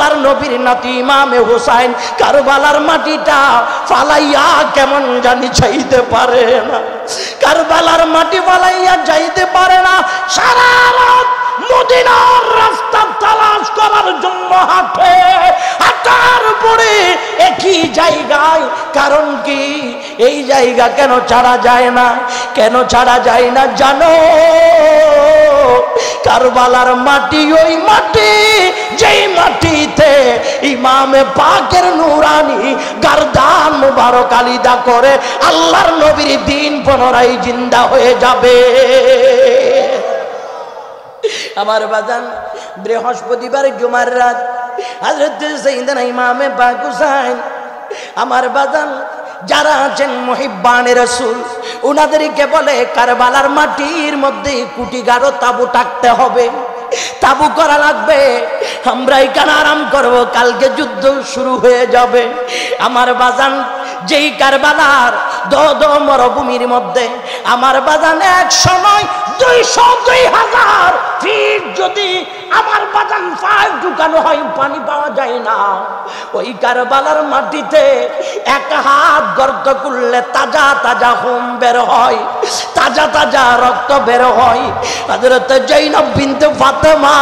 আল্লাহর নবীর নাতি ইমামে হুসাইন কারবালার মাটিটা ফালাইয়া কেমন জানি চাইতে পারে না, কারবালার মাটি ফালাইয়া যাইতে পারে না। সারা রাত মদিনার রাস্তা তালাশ করার জন্য হাঁটে, হাঁটার পরে একই জায়গায়। কারণ কি এই জায়গা কেন ছাড়া যায় না? কেন ছাড়া যায় না জানো? কারবালার মাটি ওই মাটি যেই মাটিতে ইমামে পাকের নুরানি গারদান মুবারক আলিদা করে আল্লাহর নবীর দিন পুনরায় জিন্দা হয়ে যাবে। আমার বাজান, বৃহস্পতিবার জুমার রাত হযরত সাইয়েদনা ইমামে পাক হুসাইন, আমার বাজান যারা আছেন মুহিব্বানে রাসূল, উনাদেরকে বলে কারবালার মাটির মধ্যে কুটি গাঢ় তাবু টাকতে হবে, তাবু করা লাগবে। আমরা এখানে আরাম করব, কালকে যুদ্ধ শুরু হয়ে যাবে। আমার বাজান যেই কারবালার দো মরুভূমির মধ্যে আমার বাজান এক সময় 200-2000 ফিট যদি আমার বাজান পায়ে ঢুকানো হয় পানি পাওয়া যায় না। ওই কারবালার মাটিতে এক হাত গর্ত করলে তাজা তাজা খুন বের হয়, তাজা তাজা রক্ত বের হয়। হযরত জৈনব বিনতে ফাতেমা,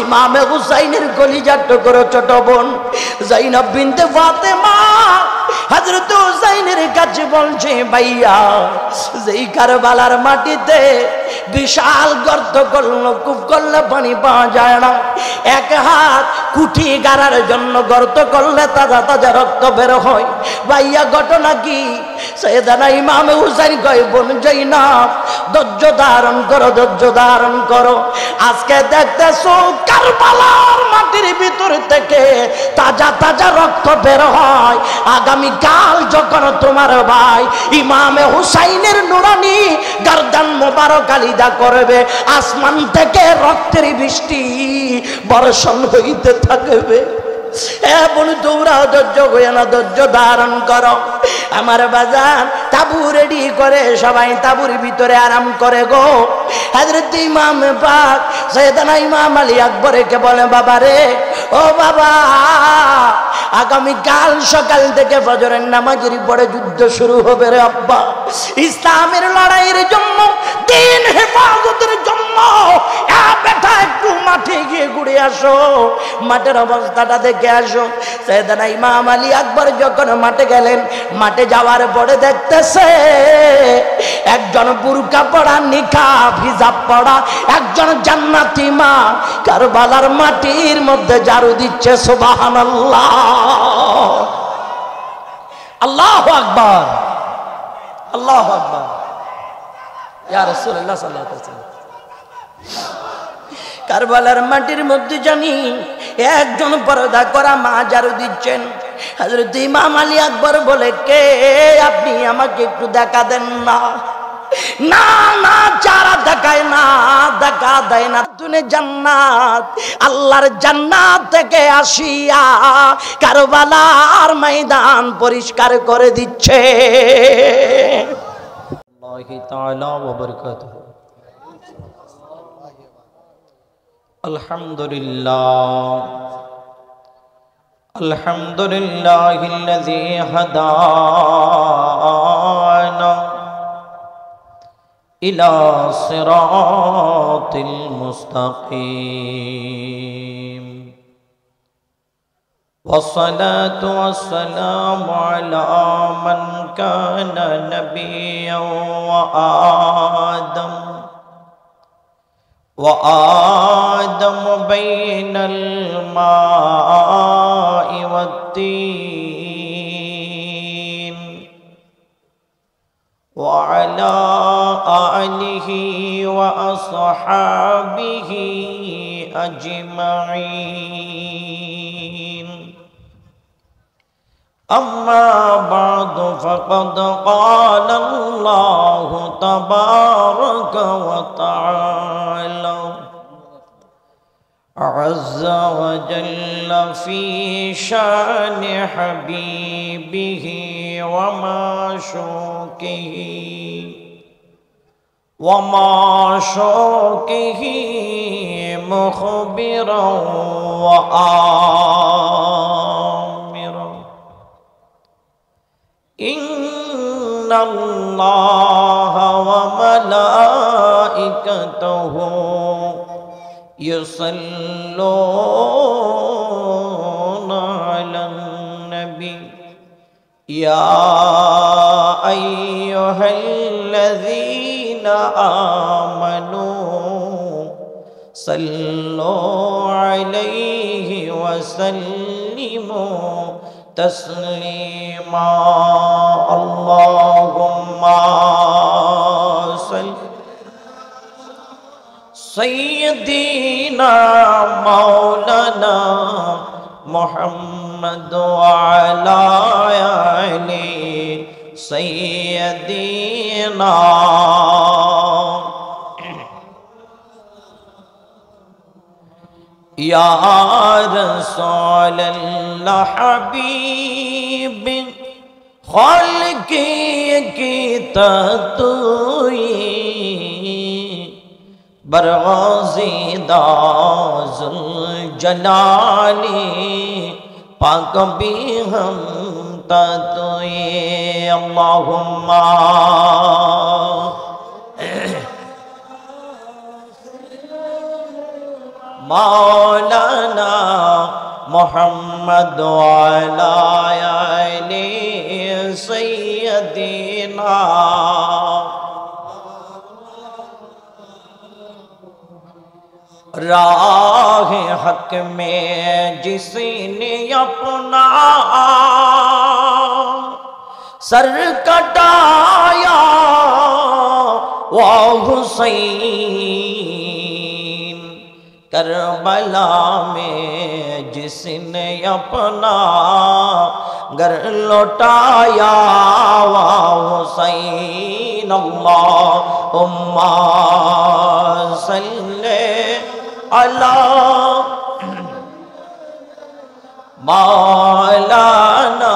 ইমামে হুসাইনের কলিজার টুকরো ছোট বোন জৈনব বিনতে ফাতেমা হযরত হুসাইনের কাছে বলছে, ভাইয়া যেই কারবালার মাটিতে বিশাল গর্ত করলো, কূপ করলে পানি পাওয়া যায় না, এক হাত কুঠি গাড়ার জন্য গর্ত করলে তাজা তাজা রক্ত বের হয়। ভাইয়া ঘটনা কি? সাইয়েদনা ইমামে হুসাইন কয়, বোন জৈনব ধৈর্য ধারণ করো, ধৈর্য ধারণ করো। আজকে দেখতেছো কারবালার মাটির ভিতর থেকে তাজা তাজা রক্ত বের হয়, আগামী কাল যখন তোমার ভাই ইমামে হুসাইনের নুরানি গারদান মোবারক আলিদা করবে, আসমান থেকে রক্তের বৃষ্টি বর্ষণ হইতে থাকবে। বলে তোমরা ধৈর্য হয়ে না, ধৈর্য ধারণ করো। আমার বাজান তাবু রেডি করে সবাই তাবুর ভিতরে আরাম করে গো। হযরত ইমাম পাক সাইয়েদনা ইমাম আলী আকবরকে বলে, বাবা রে, ও বাবা, আগামী কাল সকাল থেকে ফজরের নামাজের পরে যুদ্ধ শুরু হবে রে আব্বা। ইসলামের লড়াইয়ের জন্য, দিন হেফাজতের জন্য বেটা একটু মাঠে গিয়ে ঘুরে আসো, মাঠের অবস্থাটা দেখে আসো। সাইয়েদনা ইমাম আলী আকবর যখন মাঠে গেলেন, মাঠে যাওয়ার পরে দেখতেছে একজন বুরকা পরা, নিকাব হিজাব পরা একজন জান্নাতি মা কারবালার মাটির মধ্যে ঝাড়ু দিচ্ছে। সুবহানাল্লাহ, আল্লাহু আকবার, আল্লাহু আকবার, ইয়া রাসূলুল্লাহ সাল্লাল্লাহু আলাইহি ওয়াসাল্লাম। কারবালার মাটির মধ্যে জানি একজন পর্দা করা মা ঝাড়ু দিচ্ছেন। হযরত ইমাম আলী আকবর বলে, কে আপনি? আমাকে একটু দেখা দেন না। না না, যারা দেখায় না, দেখা দেয় না। তুমি জান্নাত, আল্লাহর জান্নাত থেকে আসিয়া কারবালার ময়দান পরিষ্কার করে দিচ্ছে। আল্লাহু তাআলা ওয়া বারাকাতুহু। আলহামদুলিল্লাহ, আলহামদুলিল্লাহিল্লাযী হাদানা ইলা সিরাতিল মুস্তাকিম, والصلاة والسلام على من كان نبيا وآدم بين الماء والطين وعلى آله وأصحابه أجمعين. أما بعد فقد قال الله تبارك وتعالى عز وجل في شان حبيبه ومعشوقه مخبرا ইন্নাল্লাহা ওয়া মালাইকাতাহু ইউসাল্লুনা আলান নবী ইয়া আইয়ুহাল্লাযীনা আমানু সাল্লু আলাইহি ওয়া সাল্লিমু তাসলিমা আল্লাহুম্মা সাল্লি সাইয়্যিদিনা মাওলানা মুহাম্মদ ওয়া আলা আলি সাইয়্যিদিনা या रसूलल्लाह हबीब खालिकी की ततुई बरग़ाज़िदा ज़ुल जलाली पाक भी हम ततुई अल्लाहुम्मा मौलाना मुहम्मद वाला आले सैयदना राह हक में जिसने अपना सर कटाया वो हुसैन करबला में जिसने अपना घर लौटाया वा हुसैन अल्लाहुम्मा सल्ले अला मौलाना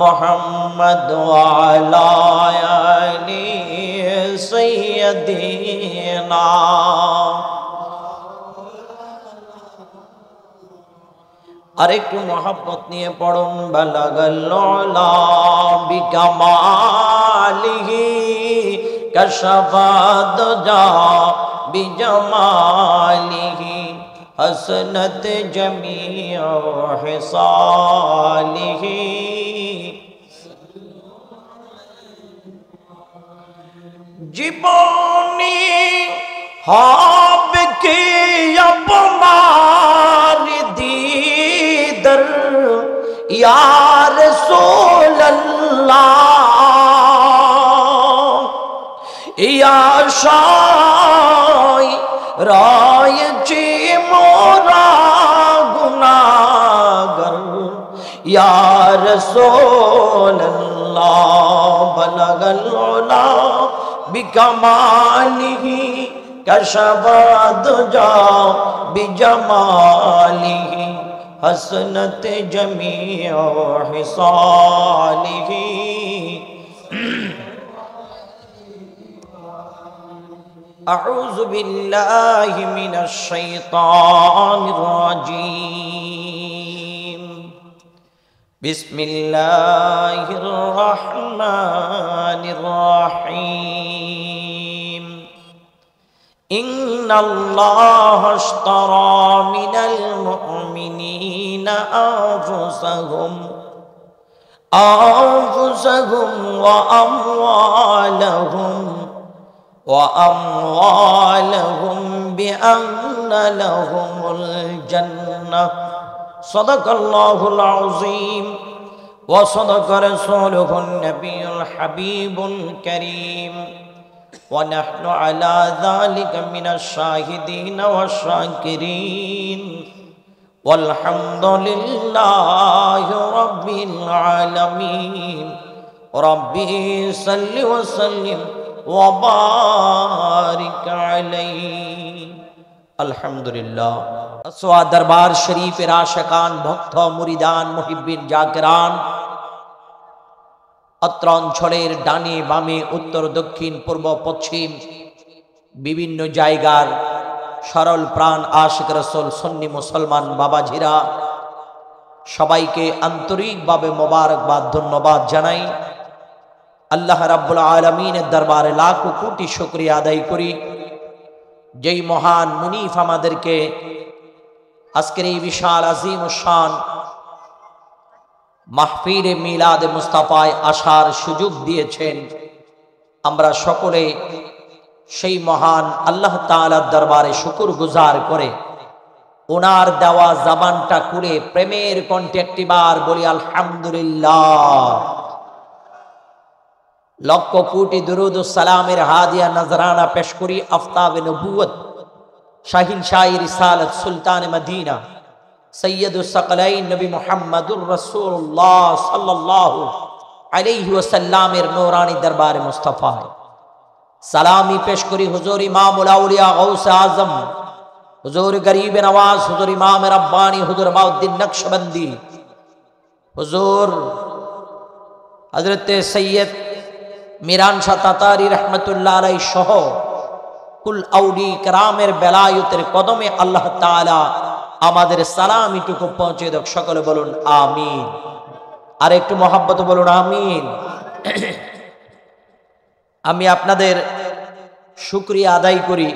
मुहम्मद वाला आली सैयदना আরেকটু মহব্বত নিয়ে পড়ুন বালাগাল উলা বিকামালিহি কাশাফা দুজা বিজামালিহি হসনত জমিউ হিসালিহি জীবনী হবে কি अपमान दीदर या रसूल अल्लाह या शाय राय ची मोरा गुनागर या रसूल अल्लाह बलगल उला बिकमालिही कशफा दुजा बिजमालिही हसनत जमीउ हिसालिही अऊज़ु बिल्लाहि मिनश शैतानिर रजीम बिस्मिल्लाहिर रहमानिर रहीम इन्नल्लाह अश्तरा मिनल मुअमिनीना अन्फुसहुम व अमवालहुम बिअन्ना लहुमुल जन्नह सदक़ल्लाहुल अज़ीम व सदक़ रसूलुहुन नबियुल हबीबुल करीम वनहनु अला ज़ालिका मिनश शाहिदीन वश्शाकिरीन वल्हम्दुलिल्लाहि रब्बिल आलमीन रब्बी सल्लि व सल्लिम व बारिक अलैहि अल्हम्दुलिल्लाह। असवा दरबार शरीफेर आशिकान भक्त मुरिदान मुहिब्बिन जाकिरान अत्र अंचलेर डाने बामे उत्तर दक्षिण पूर्व पश्चिम विभिन्न जायगार सरल प्राण आशिक रसूल सुन्नी मुसलमान बाबाजीरा सबाइके आंतरिक भावे मोबारकबाद धन्यवाद जानाई। আল্লাহ রাব্বুল আলামিনের দরবারে লাখো কোটি শুকরিয়া আদায় করি, যেই মহান মুনিফ আমাদেরকে আজকের এই বিশাল আজিম ও শান মাহফিলে মিলাদে মুস্তাফায় আসার সুযোগ দিয়েছেন। আমরা সকলে সেই মহান আল্লাহ তাআলার দরবারে শুকর গুজার করে ওনার দেওয়া জবানটা খুলে প্রেমের কণ্ঠে একটিবার বলি আলহামদুলিল্লাহ। লক্ষ কোটি দুরুদ ও সালামের হাদিয়া নজরানা পেশ করি আফতাবে নবুয়ত শাহিন শাহি রিসালত সুলতান মদিনা সৈয়দুস সাকলাইন নবী মুহাম্মদুর রাসূলুল্লাহ সাল্লাল্লাহু আলাইহি ওয়াসাল্লামের নূরানী দরবারে মুস্তাফায় সালামি পেশ করি হুজুর ইমামুল আউলিয়া গৌসে আজম হুজুর গরিব নওয়াজ হুজুর ইমাম রব্বানী হুজুর মাউদ্দিন নকশবন্দি হুজুর হযরত সৈয়দ মিরান শাহ তাতারি রহমতুল্লাহ আলাইহি সহ কুল আউলি کرامের বেলায়েতের কদমে আল্লাহ তাআলা আমাদের সালামিটুকু পৌঁছে দেখ। সকলে বলুন আমিন, আর একটু মহব্বত বলুন আমিন। আমি আপনাদের শুকরিয়া আদায় করি,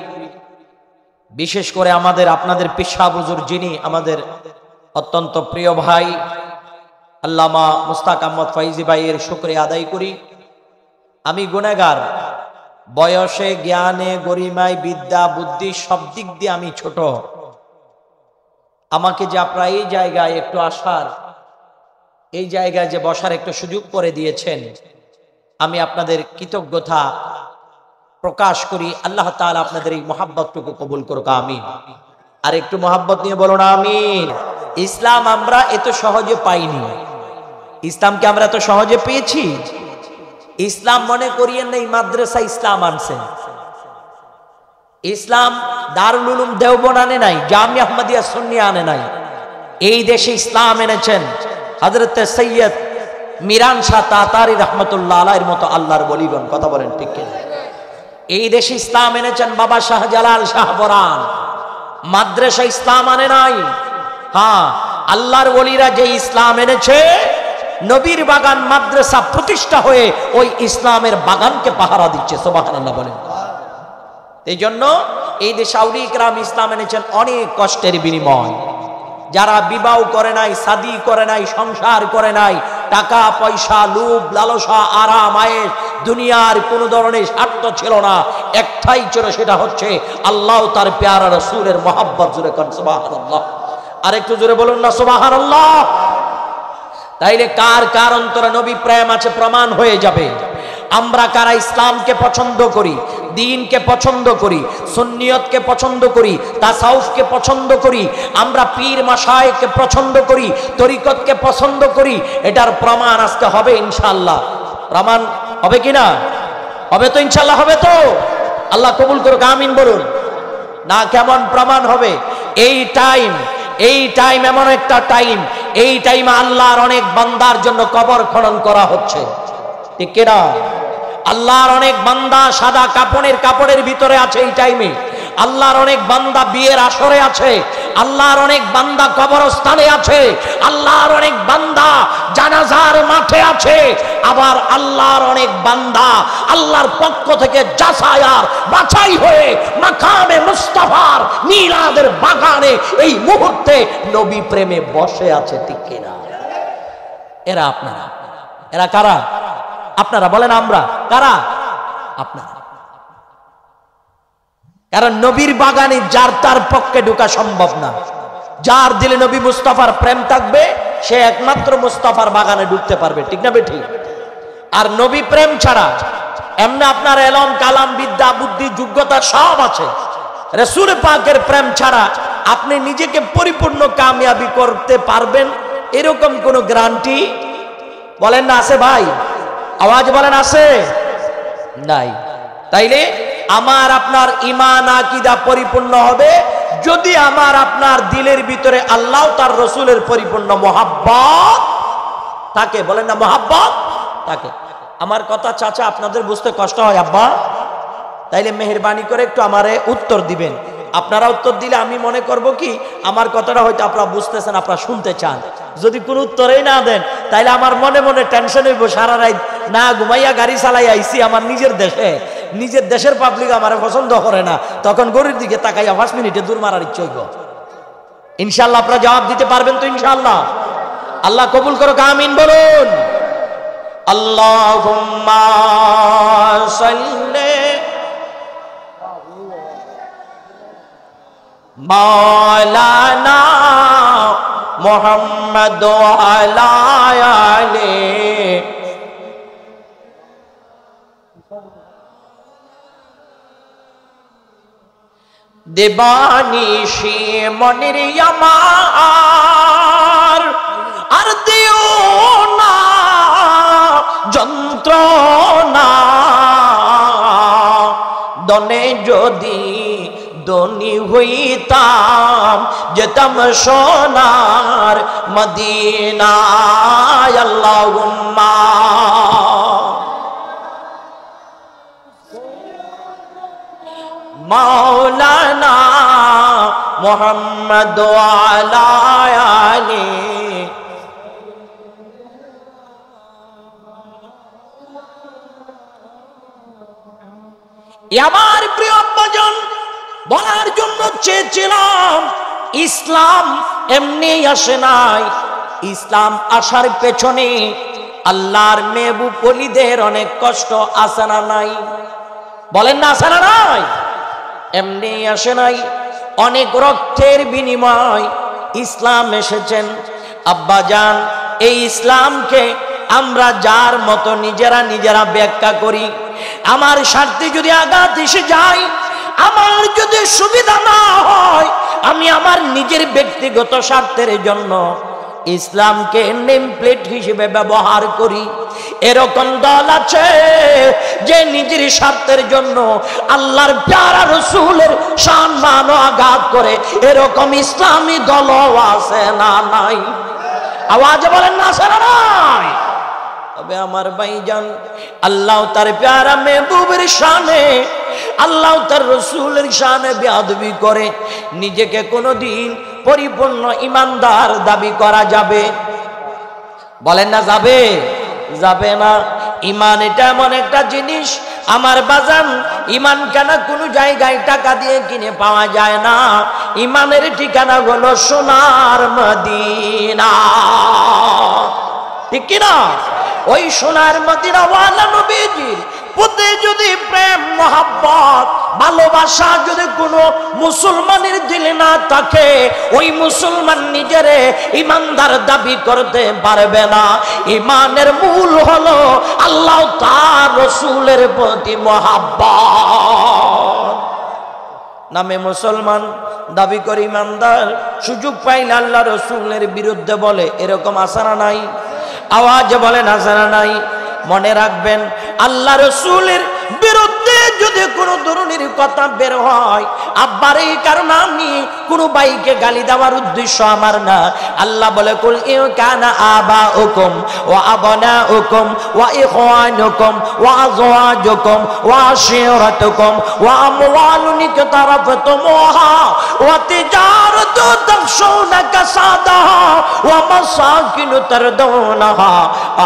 বিশেষ করে আপনাদের পেশাব হুজুর যিনি আমাদের অত্যন্ত প্রিয় ভাই আল্লামা মুস্তাক আহমদ ফাইজি ভাইয়ের শুকরিয়া আদায় করি। আমি গুনাহগার, বয়সে জ্ঞানে গরিমায় বিদ্যা বুদ্ধি সব দিক দিয়ে আমি ছোট। আমাকে যে আপনারা এই জায়গায় একটু আসার, এই জায়গায় যে বসার একটু সুযোগ করে দিয়েছেন, আমি আপনাদের কৃতজ্ঞতা প্রকাশ করি। আল্লাহ তাআলা আপনাদের এই মহাব্বতটুকু কবুল করুক আমিন। আর একটু মহাব্বত নিয়ে বলুন আমিন। ইসলাম আমরা এত সহজে পাইনি, ইসলামকে আমরা এত সহজে পেয়েছি। ইসলাম মনে করিয়েন না এই মাদ্রাসা ইসলাম আনছে, ইসলাম দারুল উলুম দেওবন্দ আনে নাই, জামিয়া আহমদিয়া সুন্নিয়া আনে নাই। এই দেশে ইসলাম এনেছেন হযরত সৈয়দ মিরান শাহ তাতারি রহমতুল্লাহ আলাইহির মতো আল্লাহর ওলিগণ। কথা বলেন ঠিক কিনা? এই দেশে ইসলাম এনেছেন বাবা শাহজালাল শাহপরান। মাদ্রাসা ইসলাম আনে নাই। হ্যাঁ, আল্লাহর ওলিরা যে ইসলাম এনেছে, নবীর বাগান মাদ্রাসা প্রতিষ্ঠা হয়ে ওই ইসলামের বাগানকে পাহারা দিচ্ছে। সুবহানাল্লাহ বলেন। এই জন্য এই দেশে আউলিয়া ইকরাম ইসলাম এনেছেন অনেক কষ্টের বিনিময়। যারা বিবাহ করে নাই, শাদী করে নাই, সংসার করে নাই, টাকা পয়সা লোভ লালসা আরাম আয়েশ দুনিয়ার কোন ধরনের স্বার্থ ছিল না, একটাই ছিল, সেটা হচ্ছে আল্লাহ তার প্যারা রাসূলের মহব্বত। জোরে কোন সুবহানাল্লাহ। আর একটু জোরে বলুন না সুবহানাল্লাহ। তাইলে কার কার অন্তরে নবী প্রেম আছে প্রমাণ হয়ে যাবে। আমরা কারা ইসলামকে পছন্দ করি, দ্বীনকে পছন্দ করি, সুন্নিয়তকে পছন্দ করি, তাসাউফকে পছন্দ করি, আমরা পীর মাশায়েখকে পছন্দ করি, তরিকতকে পছন্দ করি, এটার প্রমাণ আজকে হবে ইনশাআল্লাহ। প্রমাণ হবে কিনা? হবে তো ইনশাআল্লাহ, হবে তো। আল্লাহ কবুল করুক আমিন বলুন না। কেমন প্রমাণ হবে? এই টাইম এমন একটা টাইম, এই টাইমে আল্লাহর অনেক বান্দার জন্য কবর খনন করা হচ্ছে, ঠিক কিনা? আল্লাহর অনেক বান্দা সাদা কাপড়ের ভিতরে আছে এই টাইমে। আল্লাহর অনেক বান্দা বিয়ের আসরে আছে, আল্লাহর অনেক বান্দা কবরস্থানে আছে, আল্লাহর অনেক বান্দা জানাজার মাঠে আছে, আবার আল্লাহর অনেক বান্দা আল্লাহর পক্ষ থেকে বাছাই হয়ে মাকামে মুস্তাফার মিলাদের বাগানে এই মুহূর্তে নবী প্রেমে বসে আছে, ঠিক কিনা? এরা আপনারা, এরা কারা? আপনারা বলেন আমরা কারা? আপনারা। কারণ নবীর বাগানে যার তার পক্ষে ঢোকা সম্ভব না। যার দিলে নবী মুস্তাফার প্রেম থাকবে সে একমাত্র মুস্তাফার বাগানে ঢুকতে পারবে, ঠিক না বেঠিক? আর নবী প্রেম ছাড়া এমনি আপনার এলম কালাম বিদ্যা বুদ্ধি যোগ্যতা সব আছে, রাসূল পাকের প্রেম ছাড়া আপনি নিজেকে পরিপূর্ণ কামিয়াবি করতে পারবেন এরকম কোন গ্যারান্টি বলেন না আছে ভাই? আওয়াজ বলেন আছে? নাই। তাইলে আমার আপনার ঈমান আকীদা পরিপূর্ণ হবে যদি আমার আপনার দিলের ভিতরে আল্লাহ তার রাসূলের পরিপূর্ণ মহব্বত থাকে। বলেন না মহব্বত থাকে। আমার কথা চাচা আপনাদের বুঝতে কষ্ট হয় আব্বা, তাইলে মেহেরবানি করে একটু আমারে উত্তর দিবেন। আপনারা উত্তর দিলে আমি মনে করব কি আমার কথাটা হয়তো আপনারা বুঝতেছেন, আপনারা শুনতে চান। যদি কোনো উত্তরেই না দেন তাইলে আমার মনে মনে টেনশন হইব, সারা রাত না ঘুমাইয়া গাড়ি চালাই আইছি আমার নিজের দেশে, নিজের দেশের পাবলিক আমার পছন্দ করে না, তখন গরুর দিকে তাকাইয়া 5 মিনিটে দূর মারার ইচ্ছে হইব। ইনশাআল্লাহ আপনারা জবাব দিতে পারবেন তো? ইনশাআল্লাহ আল্লাহ কবুল করো, আমিন বলুন। আল্লাহুম্মা সাল্লি মাওলানা মুহাম্মদ ওয়া আলা আলিহি দেবানিশি মনির আমার আর দিও না যন্ত্রণা, দনে যদি ধনী হইতাম যেতাম সোনার মদিনায়। আল্লাহুম্মা মাওলানা মুহাম্মদ ওয়া আলা আলিহি। আমার প্রিয় আব্বাজান, বলার জন্য চেয়েছিলাম ইসলাম এমনি আসে নাই, ইসলাম আসার পেছনে আল্লাহর মেহবুব ওলিদের অনেক কষ্ট আছে না নাই? বলেন না, আছে না নাই? এমনি আসে নাই, অনেক রক্তের বিনিময় ইসলাম এসেছেন। আব্বাজান, এই ইসলামকে আমরা যার মতো নিজেরা ব্যাখ্যা করি, আমার স্বার্থে যদি আঘাত এসে যায়, আমার যদি সুবিধা না হয়, আমি আমার নিজের ব্যক্তিগত স্বার্থের জন্য ইসলামকে নেম প্লেট হিসেবে ব্যবহার করি। এরকম দল আছে যে নিজের স্বার্থের জন্য আল্লাহর প্যারা রাসূলের সম্মান আঘাত করে, এরকম ইসলামী দলও আছে না নাই? আওয়াজে বলেন না, আছে না নাই? তবে আমার ভাইজান, আল্লাহ তার প্যারা মেহবুবের শানে, আল্লাহ তার রাসূলের শানে বেয়াদবি করে নিজেকে কোনোদিন পরিপূর্ণ ইমানদার দাবি করা যাবে? বলেন না, যাবে? যাবে না। ইমান এটা এমন একটা জিনিস আমার বাজান, ইমান কেনা কোনো জায়গায় টাকা দিয়ে কিনে পাওয়া যায় না। ইমানের ঠিকানা হলো সোনার মদিনা, ঠিক কিনা? ওই সোনার মদিনা ওয়ালা নবীজির প্রতি যদি প্রেম মহাব্বত ভালোবাসা যদি কোনো মুসলমানের দিলে না থাকে, ওই মুসলমান নিজেরে ইমানদার দাবি করতে পারবে না। ইমানের মূল হলো আল্লাহ তার রাসূলের প্রতি মহাব্বত। নামে মুসলমান দাবি করে ইমানদার, সুযোগ পাইলে আল্লাহ রাসূলের বিরুদ্ধে বলে, এরকম আছে না নাই? আওয়াজে বলেন, আছে না নাই? মনে রাখবেন, আল্লাহ রাসূলের বিরুদ্ধে যদি কোনো ধরনের কথা বের হয়, আব্বার এই কারণে আমি কোনো ভাইকে গালি দেওয়ার উদ্দেশ্য আমার না। আল্লাহ বলে, কুল ইন কানা আবাউকুম ওয়া আবনাউকুম ওয়া ইখওয়ানুকুম ওয়া আযওয়াজুকুম ওয়া আশিরাতুকুম ওয়া আমওয়ালুন ইকতারাফতুমুহা ওয়া তিজারাতু তাখশাউনা কাসাদাহা ওয়া মাসাকিন তারদাউনাহা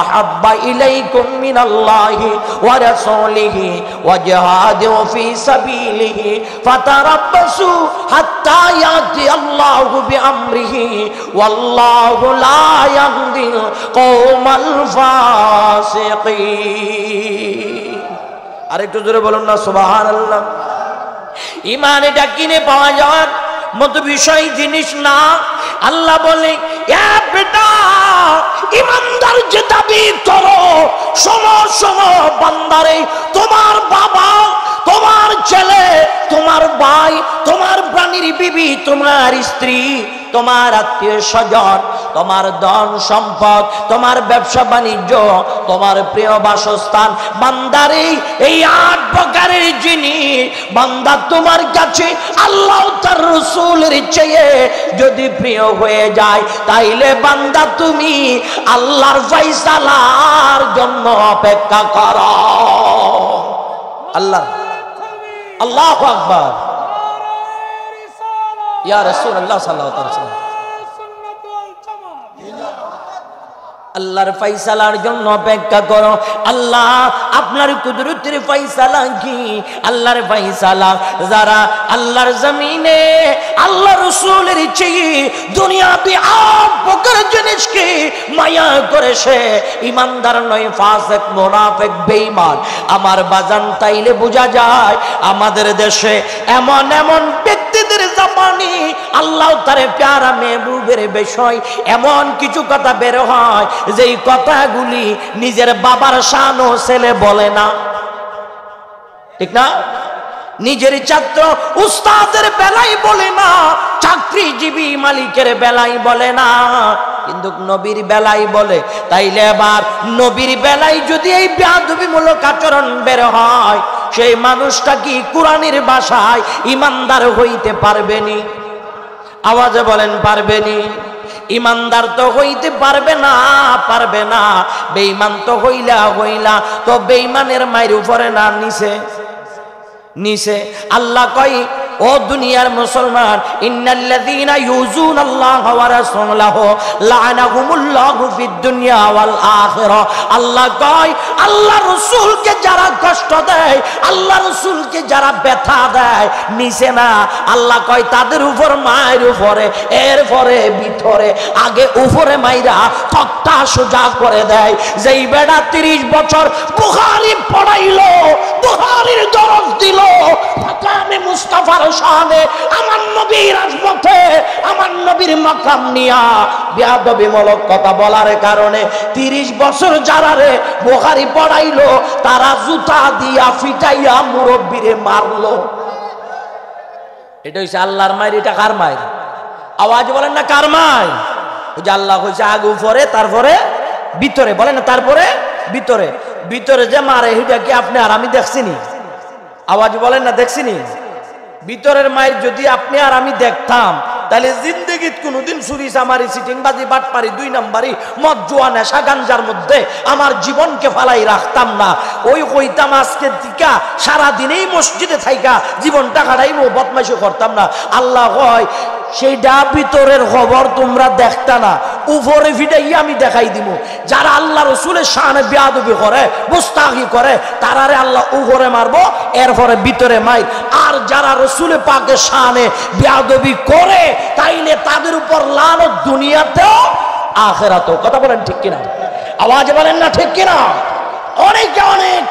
আহাব্বা ইলাইকুম মিনাল্লাহি ওয়া রাসূলিহি ওয়া জিহাদিন ফি সাবিলিহি ফাতারাব্বাসু হাত্তা ইয়াতি আল্লাহু বিআমরিহি ওয়াল্লাহু লা ইয়াহদিল কওমাল ফাসিকিন। আরেকটু জোরে বলুন না সুবহানাল্লাহ। ঈমান এটা কিনে পাওয়া যাওয়ার মতো বিষয় জিনিস না। আল্লাহ বলে, এ বেটা, ইমানদার যে দাবি করো, সমস্ত বান্দারে, তোমার বাবা, তোমার ছেলে, তোমার ভাই, তোমার প্রাণীর বিবি, তোমার স্ত্রী, তোমার আত্মীয় স্বজন, তোমার ধন সম্পদ, তোমার ব্যবসা বাণিজ্য, তোমার প্রিয় বাসস্থান, বান্দারে এই 8 প্রকারের জিনিস বান্দা তোমার কাছে আল্লাহ তার রাসূলের চেয়ে যদি প্রিয় হয়ে যায়, তাইলে বান্দা তুমি আল্লাহর ফয়সালার জন্য অপেক্ষা করো। আল্লাহু আকবার। ইয়া রাসূলুল্লাহ সাল্লাল্লাহু আলাইহি ওয়াসাল্লাম। আল্লাহর ফয়সালার জন্য অপেক্ষা করো। আল্লাহ আপনার কুদরতের ফয়সালা কি? আল্লাহর ফয়সালা যারা আল্লাহর জমিনে আল্লাহ রাসূলের চেয়ে দুনিয়াবি আপকার জিনিসকে মায়া করেছে, ইমানদার নয়, ফাসিক, মুনাফিক, বেঈমান। আমার বাজান তাইলে বোঝা যায় আমাদের দেশে এমন এমন ব্যক্তিদের জামানি আল্লাহ তারে প্যারা মেহবুবের বিষয় এমন কিছু কথা বের হয় যেই কথাগুলি নিজের বাবার শানও ছেলে বলে না, ঠিক না? নিজের ছাত্র উস্তাদের বেলায় বলে না, চাকরিজীবী মালিকের বেলায় বলে না, কিন্তু নবীর বেলায় বলে। তাইলে এবার নবীর বেলায় যদি এই বেয়াদবিমূলক আচরণ বের হয়, সেই মানুষটা কি কোরআনের ভাষায় ইমানদার হইতে পারবেনি? আওয়াজে বলেন পারবেনি? ইমানদার তো হইতে পারবে না, পারবে না। বেঈমান তো হইলা তো বেঈমানের মায়ের উপরে না নিচে আল্লাহ কই, ও দুনিয়ার মুসলমান, ইন্নাল্লাযীনা ইউযুনাল্লাহা ওয়া রাসূলাহু লা'নাহুমুল্লাহু ফিদ দুনিয়া ওয়াল আখিরাহ। আল্লাহ কয়, আল্লাহ রাসূলকে যারা কষ্ট দেয়, আল্লাহ রাসূলকে যারা ব্যথা দেয়, নিচে না। আল্লাহ কয় তাদের উপর মায়ের উপরে, এরপরে ভিতরে, আগে উপরে মাইরা তক্তা সোজা করে দেয়। যেই বেড়া 30 বছর বুখারী পড়াইলো, বুখারীর দরজ দিল, মাকামে মুস্তাফার শানে, আমার নবীর রাজপথে আমার নবীর মাকাম নিয়া বেয়াদবিমূলক কথা বলার কারণে 30 বছর যারা রে বুখারী পড়াইলো, তারা জুতা দিয়া ফিটাইয়া মুরব্বিরে মারলো। এটা হইছে আল্লাহর মায়ের। এটা কার মায়ের? আওয়াজ বলেন না কার মায়ের? ওই যে আল্লাহ কইছে আগে উপরে, তারপরে ভিতরে, বলেন না তারপরে ভিতরে। ভিতরে যে মারে এটা কি আপনি আর আমি দেখছিনি? আওয়াজ বলেন না দেখছিনি? ভিতরের মায়ের যদি আপনি আর আমি দেখতাম, তাহলে জিন্দেগিত কোনোদিন চুরি চামারি চিটিংবাজি বাটপারি 2 নাম্বারি মদ জুয়া নেশা গাঞ্জার মধ্যে আমার জীবনকে ফালাই রাখতাম না। ওই কইতাম আজকে দিকা সারাদিনেই মসজিদে থাইকা জীবনটা কাটাইবো, বদমাইশি করতাম না। আল্লাহ কয় সেইটা ভিতরের খবর তোমরা দেখতা না, উপরে ফিটাইয়া আমি দেখাই দিব। যারা আল্লাহ রসুলের শানে বেয়াদবি করে, মুস্তাকি করে, তারারে আল্লাহ উপরে মারবো, এরপরে ভিতরে মাইর। আর যারা রসুলের পাকের শানে বেয়াদবি করে, তাইলে তাদের উপর লানত দুনিয়াতেও আখিরাতেও। কথা বলেন ঠিক কিনা? আওয়াজ বলেন না ঠিক কিনা? অনেক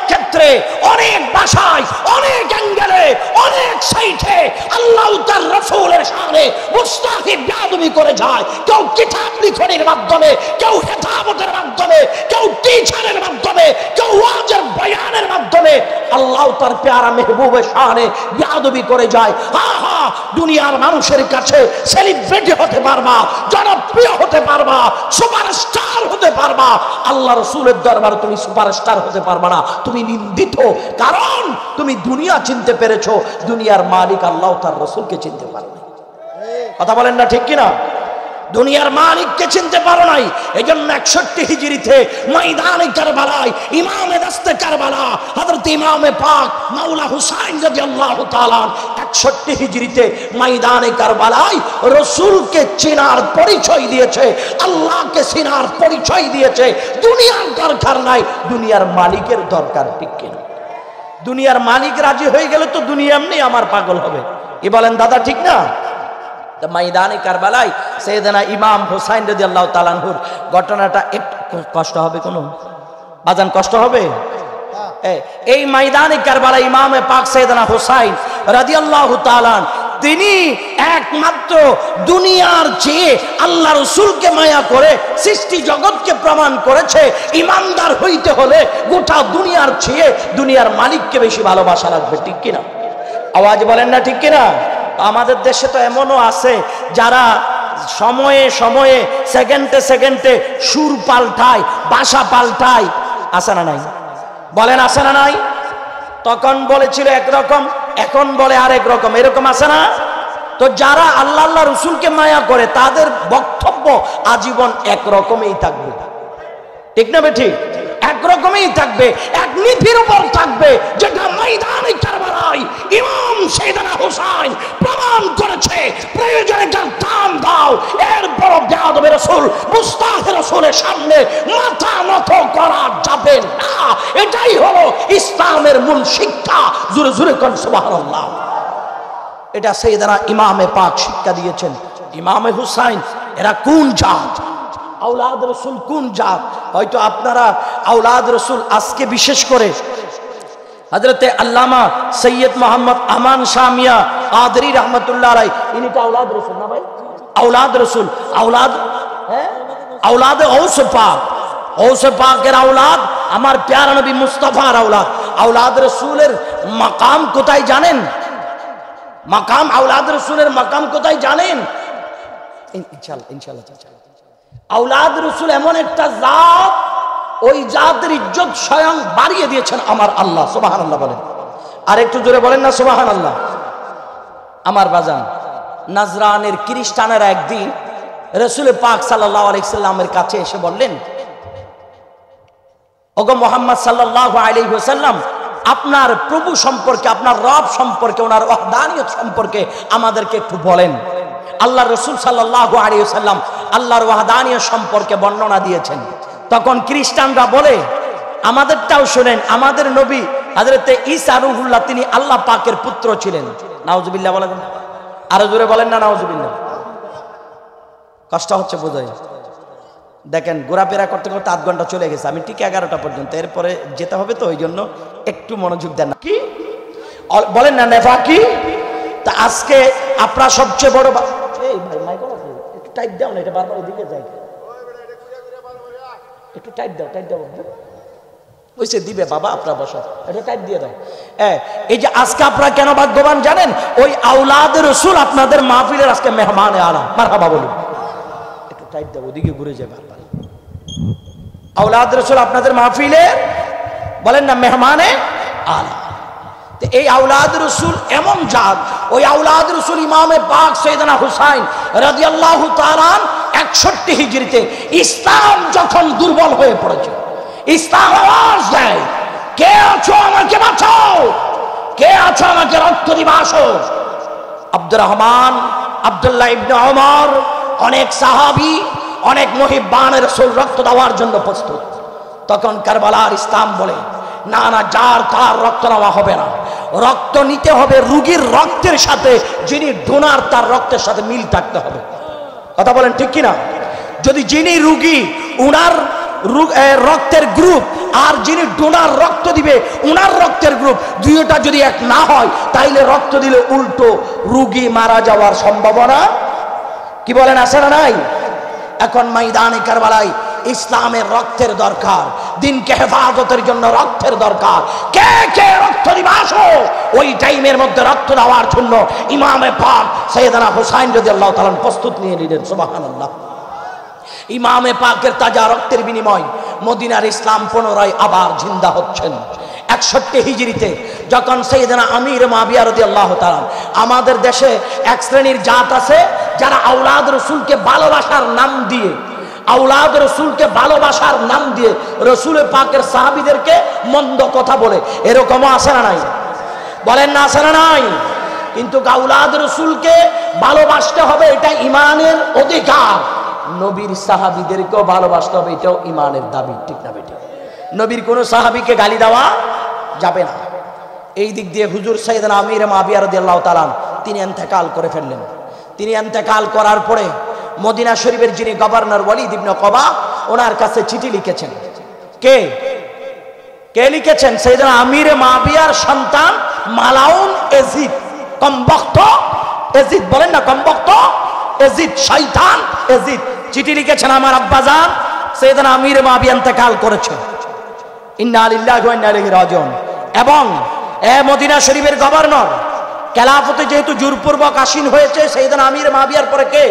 ক্ষেত্রে, অনেক ভাষায়, অনেক অ্যাঙ্গেলে, অনেক সাইটে আল্লাহ তার রাসূলের শানে মুস্তাকি বেয়াদবি করে যায়। কেউ কিতাব লিখনের মাধ্যমে, কেউ খেতাবতের মাধ্যমে, কেউ টিচারের মাধ্যমে, কেউ ওয়াজের বয়ানের মাধ্যমে আল্লাহ তার প্যারা মেহবুবের শানে বেয়াদবি করে যায়। আহা, দুনিয়ার মানুষের কাছে সেলিব্রিটি হতে পারবা, জনপ্রিয় হতে পারবা, সুপারস্টার হতে পারবা, আল্লাহ রাসূলের দরবারে তুমি সুপারস্টার হতে পারবা না। তুমি নিন্দিত, কারণ তুমি দুনিয়া চিনতে পেরেছো, দুনিয়ার মালিক আল্লাহ তার রাসূলকে চিনতে পারো না। কথা বলেন না ঠিক কিনা? দুনিয়ার মালিককে চিনতে পারো নাই। এই জন্য 61 হিজরিতে ময়দানে কারবালায় ইমামে দস্তে কারবালা হযরত ইমামে পাক মাওলা হুসাইন রাদিয়াল্লাহু তাআলা 61 হিজরিতে ময়দানে কারবালায় রাসূলকে চেনার পরিচয় দিয়েছে, আল্লাহকে চেনার পরিচয় দিয়েছে। দুনিয়ার দরকার নাই, দুনিয়ার মালিকের দরকার, ঠিক কিনা? দুনিয়ার মালিক রাজি হয়ে গেলে তো দুনিয়া এমনি আমার পাগল হবে। কি বলেন দাদা, ঠিক না? ময়দানে কারবালায় সাইয়েদনা ইমাম হুসাইন রাদিয়াল্লাহু তাআলা আনহুর ঘটনাটা একটু কষ্ট হবে, কোনো বাজান কষ্ট হবে? এই ময়দানে কারবালায় ইমামে পাক সাইয়েদনা হুসাইন রাদিয়াল্লাহু তাআলা তিনি একমাত্র দুনিয়ার চেয়ে আল্লাহ রাসূলকে মায়া করে সৃষ্টি জগৎকে প্রমাণ করেছে ইমানদার হইতে হলে গোটা দুনিয়ার চেয়ে দুনিয়ার মালিককে বেশি ভালোবাসা লাগবে, ঠিক কিনা? আওয়াজ বলেন না ঠিক কিনা? আমাদের দেশে তো এমনও আছে যারা সময়ে সময়ে, সেকেন্ডে সেকেন্ডে সুর পাল্টায়, ভাষা পাল্টায়। আছে না নাই? বলেন আছে না নাই? তখন বলেছিল একরকম, এখন বলে আরেক রকম, এরকম আছে না? তো যারা আল্লাহ আল্লাহ রসুলকে মায়া করে তাদের বক্তব্য আজীবন একরকমই থাকবে, ঠিক না বেঠিক? এক একরকমই থাকবে, এক নীতির উপর থাকবে, যেটা ময়দানে কারবালায় ইমাম সাইয়েদনা হুসাইন প্রমাণ করেছে। প্রয়োজনে যার দাম দাও, এরপর বেয়াদবে রাসূল মুস্তাফা রাসূলের সামনে মাথা নত করা যাবে না। এটাই হলো ইসলামের মূল শিক্ষা। জোরে জোরে কোন সুবহানাল্লাহ। এটা সাইয়েদনা ইমামে পাক শিক্ষা দিয়েছেন। ইমামে হুসাইন এরা কোন জাত, আওলাদ রাসূল কোন জাত? হয়তো আপনারা আওলাদ রাসূল আজকে বিশেষ করে হযরতে আল্লামা সৈয়দ মোহাম্মদ আমান শামিয়া কাদরি রহমতুল্লাহ আলাইহি, ইনি তো আওলাদ রাসূল না ভাই? আওলাদ রাসূল, আওলাদ আওলাদ গৌসে পাক, গৌসে পাকের আওলাদ, আমার প্যারা নবী মুস্তাফার আওলাদ। আওলাদ রাসূলের মাকাম কোথায় জানেন? মাকাম আওলাদ রাসূলের মাকাম কোথায় জানেন? ইনশাআল্লাহ আওলাদ রাসূল এমন একটা জাত, ওই জাতের ইজ্জত স্বয়ং বাড়িয়ে দিয়েছেন আমার আল্লাহ। সুবহানাল্লাহ বলেন, আর একটু জোরে বলেন না সুবহানাল্লাহ। আমার বাজান, নাজরানের খ্রিস্টানেরা একদিন রাসূল পাক সাল্লাল্লাহু আলাইহি সাল্লামের কাছে এসে বললেন, ওগো মুহাম্মদ সাল্লাল্লাহু আলাইহি ওয়াসাল্লাম, আপনার প্রভু সম্পর্কে, আপনার রব সম্পর্কে, ওনার ওয়াহদানিয়ত সম্পর্কে আমাদেরকে একটু বলেন। আল্লাহ রাসূল সাল্লাল্লাহু আলাইহি ওয়াসাল্লাম আল্লাহর ওয়াহদানিয়ত সম্পর্কে বর্ণনা দিয়েছেন। তখন খ্রিস্টানরা বলে, আমাদেরটাও শুনেন, আমাদের নবী হযরতে ঈসা রূহুল্লাহ তিনি আল্লাহ পাকের পুত্র ছিলেন। নাউজুবিল্লাহ বলেন, আরো জোরে বলেন না নাউজুবিল্লাহ। কষ্ট হচ্ছে বোঝাই। দেখেন ঘোরাফেরা করতে করতে 8 ঘন্টা চলে গেছে, আমি ঠিক 11টা পর্যন্ত, এরপরে যেতে হবে তো, ওই জন্য একটু মনোযোগ দেন না। কি বলেন না নেফা কি? তা আজকে আপনার সবচেয়ে বড় এই ভাই মাইক আছে, একটু টাইট দাও না, এটা বারবার এদিকে যায়, একটু টাইট দাও, টাইট দাও। ওইসে দিবে বাবা, আপনার বসা, এটা টাইট দিয়ে দাও। এই যে আজকে আপনারা কেন ভাগ্যবান জানেন? ওই আওলাদ রাসূল আপনাদের মাহফিলের আজকে মেহমানে আলা। মারহাবা বলুন, একটু টাইট দাও, ওদিকে ঘুরে যায় বারবার। আওলাদ রাসূল আপনাদের মাহফিলে বলেন না মেহমানে আলা। এই আওলাদ রাসূল এমন জাত, ওই আওলাদ রাসূল ইমামে পাক সাইয়েদনা হুসাইন রাদিয়াল্লাহু তাআলা 61 হিজরিতে ইসলাম যখন দুর্বল হয়ে পড়েছে, ইসলাম আওয়াজ দেয়, কে আছো আমাকে বাঁচাও, কে আছো আমাকে রক্ত দিবা আসো। আব্দুর রহমান, আব্দুল্লাহ ইবনে ওমর, অনেক সাহাবী, অনেক মুহিব্বানে রাসূল রক্ত দেওয়ার জন্য প্রস্তুত। তখন কারবালার ইসলাম বলে, না না, যার তার রক্ত নেওয়া হবে না, রক্ত নিতে হবে রোগীর রক্তের সাথে, যিনি ডোনার তার রক্তের সাথে মিল থাকতে হবে। কথা বলেন ঠিক কিনা? যদি যিনি রোগী উনার রক্তের গ্রুপ আর যিনি ডোনার রক্ত দিবে উনার রক্তের গ্রুপ, দুইটা যদি এক না হয়, তাইলে রক্ত দিলে উল্টো রোগী মারা যাওয়ার সম্ভাবনা, কি বলেন, আছে না নাই? এখন ময়দানে কারবালায় ইসলামের রক্তের দরকার, দিনকে হেফাজতের জন্য রক্তের দরকার। কে কে রক্ত দিবা আসো। ওই টাইমের মধ্যে রক্ত দেওয়ার জন্য ইমামে পাক সাইয়েদনা হুসাইন রাদিয়াল্লাহু তাআলা প্রস্তুত নিয়ে নিলেন। সুবহানাল্লাহ। ইমামে পাকের তাজা রক্তের বিনিময় মদিনার ইসলাম পুনরায় আবার জিন্দা হচ্ছেন। 61 হিজরিতে যখন সাইয়েদনা আমির মুআবিয়া রাদিয়াল্লাহু তাআলা, আমাদের দেশে এক শ্রেণীর জাত আছে যারা আওলাদ রাসূলকে ভালোবাসার নাম দিয়ে, আওলাদ রাসূলকে ভালোবাসার নাম দিয়ে রাসূল পাকের সাহাবীদেরকে মন্দ কথা বলে, এরকমও আছে না নাই? বলেন না আছে না নাই? কিন্তু আওলাদ রাসূলকে ভালোবাসতে হবে, এটা ঈমানের অধিকার। নবীর সাহাবীদেরকেও ভালোবাসতে হবে, এটাও ঈমানের দাবি। ঠিক না বেটি? নবীর কোন সাহাবীকে গালি দেওয়া যাবে না। এই দিক দিয়ে হুজুর সাইয়েদনা আমির মুআবিয়া রাদিয়াল্লাহু তাআলা তিনি ইন্তেকাল করে ফেললেন। তিনি ইন্তেকাল করার পরে মদিনা শরীফের যিনি গভর্নর ওয়ালিদ ইবনে কবা, ওনার কাছে চিঠি লিখেছেন। কে কে লিখেছেন? সাইয়েদনা আমির মুআবিয়ার সন্তান মালাউন এজিদ, কমবক্ত এজিদ, বলেন না কমবক্ত এজিদ, শয়তান এজিদ চিঠি লিখেছেন, আমার আব্বাজান সাইয়েদনা আমির মুআবিয়া ইন্তেকাল করেছে, ইন্না লিল্লাহি ওয়া ইন্না ইলাইহি রাজিউন। এবং মদিনা শরীফের গভর্নর খেলাফতে যেহেতু জোরপূর্বক আসীন হয়েছে, সাইয়েদনা আমির মুআবিয়ার পরে কে?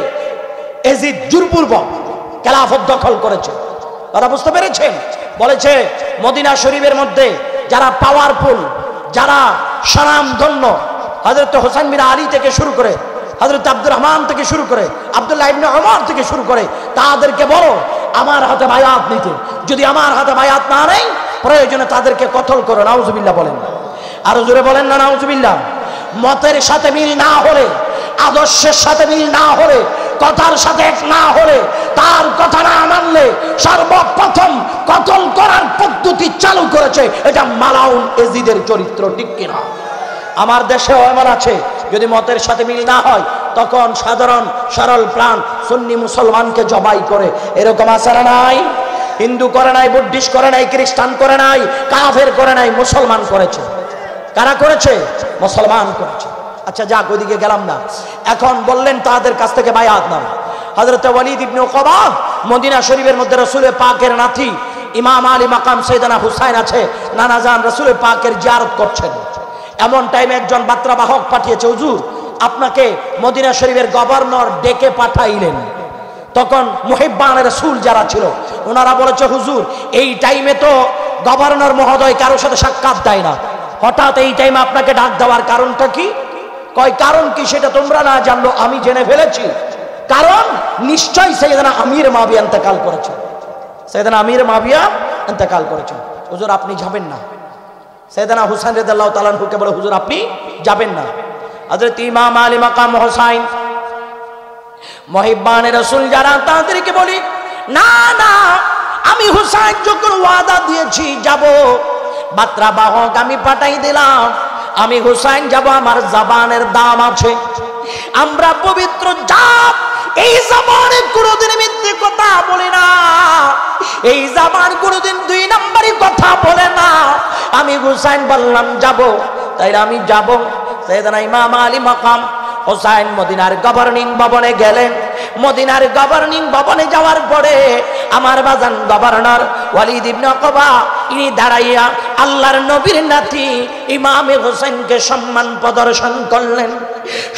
এজিদ জোরপূর্বক খেলাফত দখল করেছে। কথা বুঝতে পেরেছেন? বলেছে মদিনা শরীফের মধ্যে যারা পাওয়ারফুল, যারা স্বনামধন্য, হযরত হোসেন বিন আলী থেকে শুরু করে, হযরত আব্দুর রহমান থেকে শুরু করে, আব্দুল্লাহ ইবনে ওমর থেকে শুরু করে, তাদেরকে বলো আমার হাতে বায়াত নিতে। যদি আমার হাতে বায়াত না নেই, প্রয়োজনে তাদেরকে কতল করো। নাউজুবিল্লাহ বলেন, আরো জোরে বলেন না নাউজুবিল্লাহ। মতের সাথে মিল না হলে, আদর্শের সাথে মিল না হলে, কথার সাথে এক না হলে, তার কথা না মানলে সর্বপ্রথম কতল করার পদ্ধতি চালু করেছে। এটা মালাউন এজিদের চরিত্র, ঠিক কিনা? আমার দেশেও এমন আছে, যদি মতের সাথে মিল না হয় তখন সাধারণ সরল প্রাণ সুন্নি মুসলমানকে জবাই করে। এরকম আছে না নাই? হিন্দু করে নাই, বুদ্ধিস্ট করে নাই, খ্রিস্টান করে নাই, কাফের করে নাই, মুসলমান করেছে। কারা করেছে? মুসলমান করেছে। আচ্ছা যাক, ওইদিকে গেলাম না। এখন বললেন তাদের কাছ থেকে বায়াত নাও। হযরত ওয়ালিদ ইবনে উকবা মদিনা শরীফের মধ্যে রাসূলের পাকের নাতি ইমাম আলী মাকাম সাইয়েদনা হুসাইন আছে, নানা জান রাসূলের পাকের জিয়ারত করছেন। এমন টাইমে একজন বার্তাবাহক পাঠিয়েছে, হুজুর আপনাকে মদিনা শরীফের গভর্নর ডেকে পাঠাইলেন। তখন মুহিব্বানের রাসূল যারা ছিল ওনারা বলেছে, হুজুর এই টাইমে তো গভর্নর মহোদয় কারোর সাথে সাক্ষাৎ দেয় না, হঠাৎ এই টাইমে আপনাকে ডাক দেওয়ার কারণটা কি? কয় কারণ কি সেটা তোমরা না জানলো, আমি জেনে ফেলেছি। কারণ নিশ্চয়ই সাইয়েদনা আমির মাবিয়া ইন্তেকাল করেছে। সাইয়েদনা আমির মাবিয়া ইন্তেকাল করেছে। হুজুর আপনি যাবেন না। সাইয়েদনা হুসাইন রাদিয়াল্লাহু তাআলা আনহুকে বলে, হুজুর আপনি যাবেন না। হযরত ইমাম আলী মাকাম হুসাইন মুহিব্বানের রাসূল যারা, তাদেরকে বলি, না না, আমি হুসাইন যখন ওয়াদা দিয়েছি যাব, বার্তাবাহক আমি পাঠাই দিলাম, আমি হুসাইন যাব, আমার জবানের দাম আছে। আমরা পবিত্র জাত, এই জবানে কোনোদিন মিথ্যে কথা বলে না, এই জবান কোনোদিন দুই নম্বরই কথা বলে না। আমি হুসাইন বললাম যাব, তাই আমি যাব। সাইয়েদনা ইমাম আলী মাকাম হুসাইন মদিনার গভর্নিং ভবনে গেলেন। মদিনার গভর্নিং ভবনে যাওয়ার পরে আমার বাজান গভর্নর ওয়ালিদ ইবনে উকবা ইনি দাঁড়াইয়া আল্লাহর নবীর নাতি ইমামে হোসেনকে সম্মান প্রদর্শন করলেন।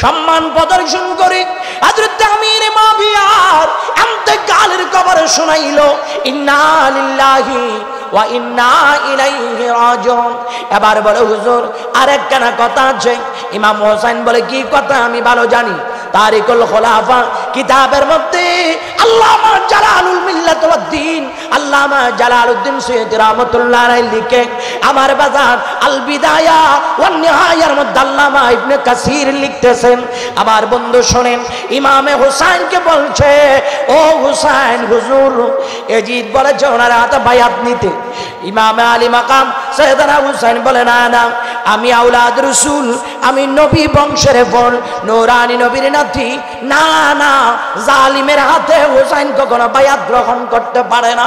সম্মান প্রদর্শন করে হযরত আমির মাবিয়ার ইন্তেকালের খবর শোনাইলো, ইন্না লিল্লাহি ওয়া ইন্না ইলাইহি রাজিউন। এবার বলে, হুজুর আরেকখানা কথা আছে। ইমাম হোসেন বলে, কি কথা? আমি ভালো জানি। তারিকুল খুলাফা কিতাবের মধ্যে আল্লামা জালালুল মিল্লাত ওয়াদ দ্বীন আল্লামা জালালউদ্দিন সুয়ুতী রাহমাতুল্লাহ আলাইহি লিখে, আমার বাজার আল বিদায়া ওয়ান নিহায়ার মধ্যে আল্লামা ইবনে কাসির লিখতেছেন। আমার বন্ধু শোনেন, ইমামে হুসাইনকে বলছে, ও হুসাইন, হুজুর এজিদ বলেছে ওনার হাতে বায়াত নিতে। ইমামে আলী মাকাম সাইয়েদনা হুসাইন বলে, না না, আমি আওলাদ রাসূল, আমি নবী বংশের ফল, নূরানী নবীর নাতি, না না, জালিমের হাতে হুসাইন কখনো বায়াত গ্রহণ করতে পারে না।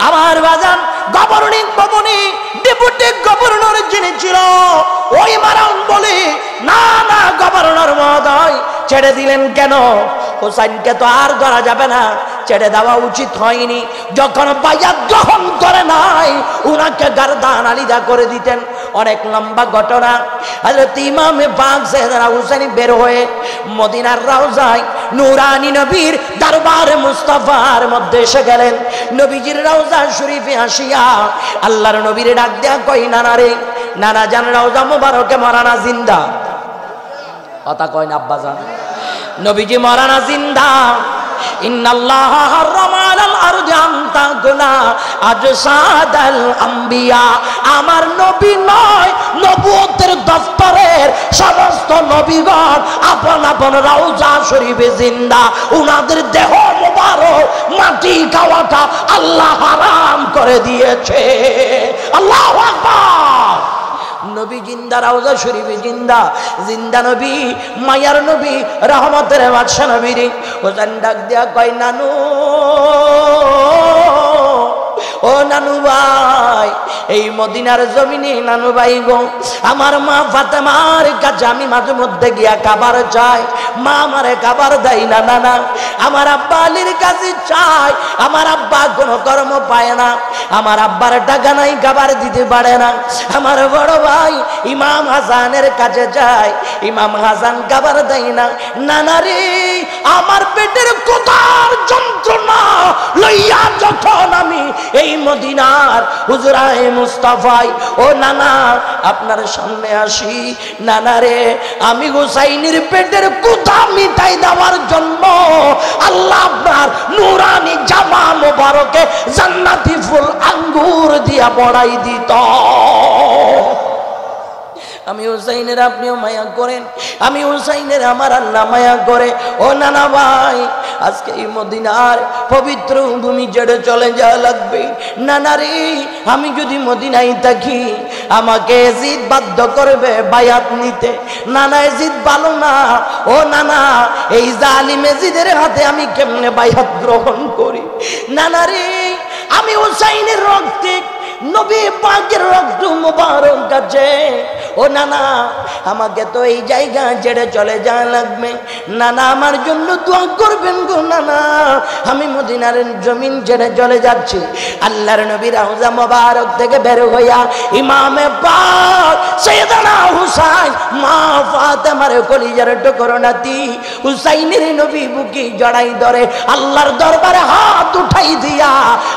আমার বাজান গভর্নিং ভবনে ডেপুটি গভর্নর যিনি ছিল ওই মারান বলে, না না গভর্নর মহোদয়, ছেড়ে দিলেন কেন? হুসাইনকে তো আর ধরা যাবে না, ছেড়ে দেওয়া উচিত হয়নি। যখন বায়াত গ্রহণ করে নাই উনাকে গারদান আলিদা করে দিতেন। অনেক লম্বা ঘটনা। হযরত ইমামে পাক সাইয়েদনা হুসাইন বের হয়ে মদিনার রওজায় নূরানী নবীর দরবারে মুস্তাফার মধ্যে এসে গেলেন। নবীজির রওজা শরীফে আসিয়া আল্লাহর নবীর ডাক দেয়া কই, নানা রে, নানা জান রওজা মুবারকে মরানা জিন্দা। কথা কয় না আব্বা জান, নবীজি মরানা জিন্দা। ইন্নাল্লাহ হারামা আলাল আরদি আন তাকুনা আজসাদাল আম্বিয়া। আমার নবী নয়, নবুয়তের দফতরের সমস্ত নবীগণ আপন আপন রওজা শরীফে জিন্দা। উনাদের দেহ মোবারক মাটি খাওয়াটা আল্লাহ হারাম করে দিয়েছে। আল্লাহু আকবার। নবী জিন্দা, রওজা শরীফে জিন্দা, জিন্দা নবী, মায়ার নবী, রহমতের বাদশা নবী রে। হোসেন ডাক দিয়া কয়, নানু, ও নানু ভাই, এই মদিনার জমিনে নানু ভাই গো, আমার মা ফাতেমার কাছে আমি মাঝে মধ্যে গিয়া খাবার চাই, মা আমারে খাবার দেয় না। নানা, আমার আব্বা আলীর কাছে চাই, আমার আব্বা কোনো কর্ম পায় না, আমার আব্বার টাকা নাই, খাবার দিতে পারে না। আমার বড় ভাই ইমাম হাসানের কাছে যায়, ইমাম হাসান খাবার দেয় না। নানা রে, আমার পেটের কোথার যন্ত্রণা লইয়া যখন আমি এই মদিনার হুজরায়ে মুস্তাফায়, ও নানা আপনার সামনে আসি, নানা রে, আমি হুসাইনের পেটের কোথা মিটাই দেওয়ার জন্য আল্লাহ আপনার নূরানি জামা মোবারক জান্নাতি ফুল আঙ্গুর দিয়া বড়াই দিত। আমি হুসাইনের আপনিও মায়া করেন, আমি হুসাইনের আমার আল্লাহ মায়া করে। ও নানা ভাই, আজকে এই মদিনার পবিত্র ভূমি ছেড়ে চলে যাওয়া লাগবে। নানা রে, আমি যদি মদিনায় থাকি আমাকে এজিদ বাধ্য করবে বায়াত নিতে। নানা এজিদ ভালো না। ও নানা, এই জালিম এজিদের হাতে আমি কেমনে বায়াত গ্রহণ করি? নানা রে, আমি হুসাইনের রক্তে, নবী পাকের রক্ত মুবারক আছে। ও নানা, আমাকে তো এই জায়গা ছেড়ে চলে যাওয়া লাগবে। নানা, আমার জন্য দোয়া করবেন গো নানা। আমি মদিনার জমিন ছেড়ে চলে যাচ্ছি। আল্লাহর নবী রওজা মুবারক থেকে বের হইয়া ইমামে পাক সাইয়েদনা হুসাইন মা ফাতেমার কলিজার টুকরো নাতি হুসাইনের নবী বুকে জড়াই ধরে আল্লাহর দরবারে হাত উঠাই দিয়া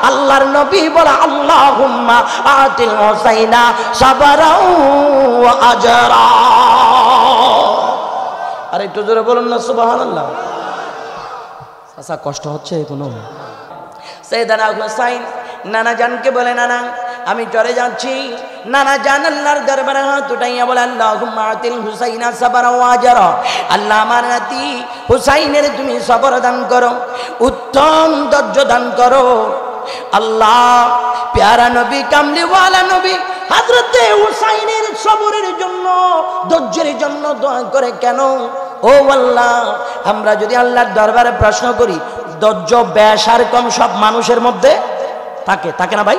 আল্লাহর নবী বলে, আল্লাহুম্মা আতিল হুসাইনা সাবরাও ওয়া আজরা। আরে একটু জোরে বলুন না সুবহানাল্লাহ। আচ্ছা, কষ্ট হচ্ছে কোনো? সাইয়েদনা হুসাইন নানা জানকে বলে, নানা আমি চলে যাচ্ছি। নানা জান আল্লাহর দরবারে হাত উঠাইয়া বলে, আল্লাহুম্মা আতিল হুসাইনা সাবরা ওয়া আজরা। আল্লাহ, আমার নাতি হুসাইনের তুমি সবর দান করো, উত্তম ধৈর্য দান করো। আল্লাহ, প্যারা নবী, কামলিওয়ালা নবী হযরতে হুসাইনের সবরের জন্য, ধৈর্যের জন্য দোয়া করে কেন? ও আল্লাহ, আমরা যদি আল্লাহর দরবারে প্রশ্ন করি, ধৈর্য বেশ আর কম সব মানুষের মধ্যে থাকে, থাকে না ভাই?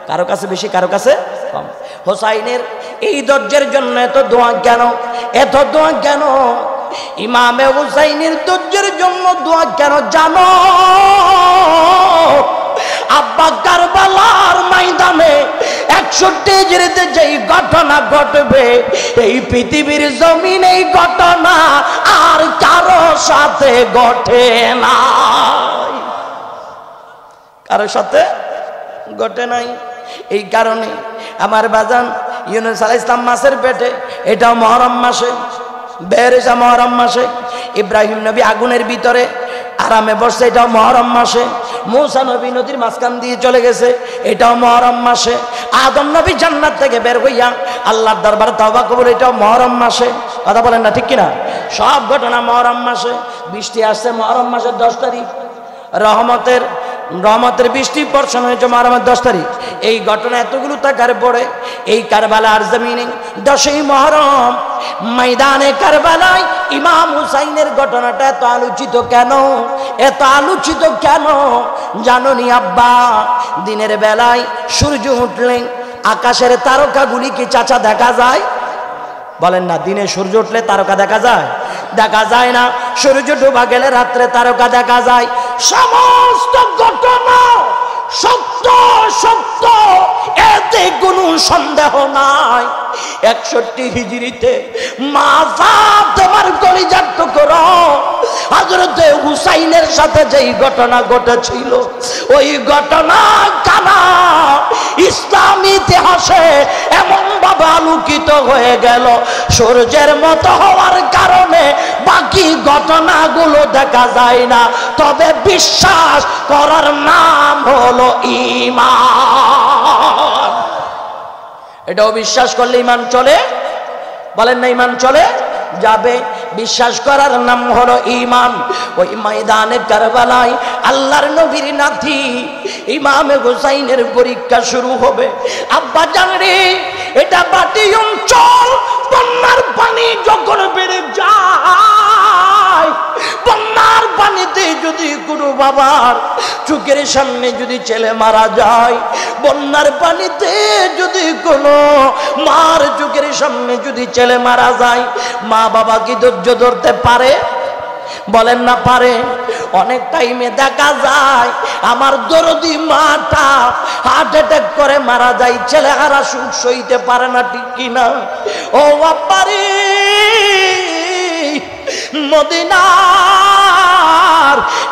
কারো কাছে বেশি, কারো কাছে কম। হুসাইনের এই ধৈর্যের জন্য এত দোয়া কেন? এত দোয়া কেন? ইমামে হুসাইনের ধৈর্যের জন্য দোয়া কেন জানো? আব্বা কারবালার ময়দানে 61 হিজরিতে যেই ঘটনা ঘটবে, এই পৃথিবীর জমিনে এই ঘটনা আর কারো সাথে ঘটে নাই, কারো সাথে ঘটে নাই। এই কারণে আমার বাজান ইউনুস আলাইহিস সালাম মাছের পেটে, এটাও মুহররম মাসে বের হয়েছে, মুহররম মাসে। ইব্রাহিম নবী আগুনের ভিতরে আরামে বসছে, এটাও মুহররম মাসে। মূসা নবী নদীর মাঝখান দিয়ে চলে গেছে, এটাও মুহররম মাসে। আদম নবী জান্নাত থেকে বের হইয়া আল্লাহর দরবারে তওবা কবুল, এটাও মুহররম মাসে। কথা বলেন না, ঠিক কিনা? সব ঘটনা মুহররম মাসে। বৃষ্টি আসছে মুহররম মাসের 10 তারিখ, রহমতের বৃষ্টি বর্ষণ হয়েছে মুহররমের 10 তারিখ। এই ঘটনা এতগুলো থাকার পরে এই কারবালার জমিনে 10ই মুহররম ময়দানে কারবালায় ইমাম হুসাইনের ঘটনাটা এত আলোচিত কেন? এত আলোচিত কেন জানোনি আব্বা? দিনের বেলায় সূর্য উঠলে আকাশের তারকাগুলি কি চাচা দেখা যায়? বলেন না, দিনে সূর্য উঠলে তারকা দেখা যায়? দেখা যায় না। সূর্য ডুবা গেলে রাত্রে তারকা দেখা যায়। সমস্ত ঘটনা সত্য সত্য, এতে কোনো সন্দেহ নাই। 61 হিজরিতে মা ফাতেমার কলিজার টুকরা হযরতে হুসাইনের সাথে যেই ঘটনা ঘটেছিল, ওই ঘটনা কানা ইসলামী ইতিহাসে এমন ভাবে আলোকিত হয়ে গেল, সূর্যের মতো হওয়ার কারণে বাকি ঘটনাগুলো দেখা যায় না। তবে বিশ্বাস করার নাম হলো ঈমান। এটাও বিশ্বাস করলে ঈমান চলে, বলেন না ঈমান চলে যাবে। বিশ্বাস করার নাম হলো ঈমান। ওই ময়দানে কারবালায় আল্লাহর নবীর নাতি ইমামে হুসাইনের পরীক্ষা শুরু হবে। আব্বা জানরে, এটা বাটি অঞ্চল, বন্যার পানি যখন বেড়ে যায়, বন্যার পানিতে যদি কোনো বাবার চোখের সামনে যদি ছেলে মারা যায়, বন্যার পানিতে যদি কোনো মার চোখের সামনে যদি ছেলে মারা যায়, মা বাবা কি ধৈর্য ধরতে পারে? বলেন না পারে? অনেক টাইমে দেখা যায় আমার দরদি মাটা হার্ট অ্যাটাক করে মারা যায়, ছেলে হারা সুখ সইতে পারে না, ঠিক কিনা? ও বাবারে, মদিনার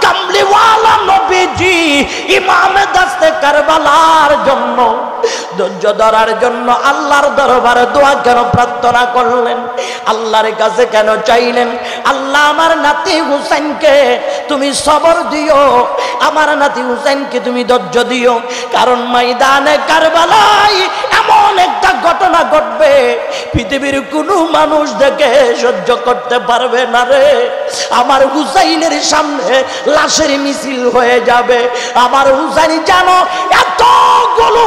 কামলিওয়ালা নবীজি ইমামে দাস্তে কারবালার জন্য ধৈর্য ধরার জন্য আল্লাহর দরবারে দোয়া কেন প্রার্থনা করলেন? আল্লাহর কাছে কেন চাইলেন? আল্লাহ আমার নাতি হুসাইনকে তুমি সবর দিও, আমার নাতি হুসাইনকে তুমি ধৈর্য দিও, কারণ ময়দানে কারবালায় এমন একটা ঘটনা ঘটবে পৃথিবীর কোনো মানুষ দেখে সহ্য করতে পারবে না রে। আমার হুসাইনের সামনে লাশের মিছিল হয়ে যাবে। আমার হুসাইন জানো এতগুলো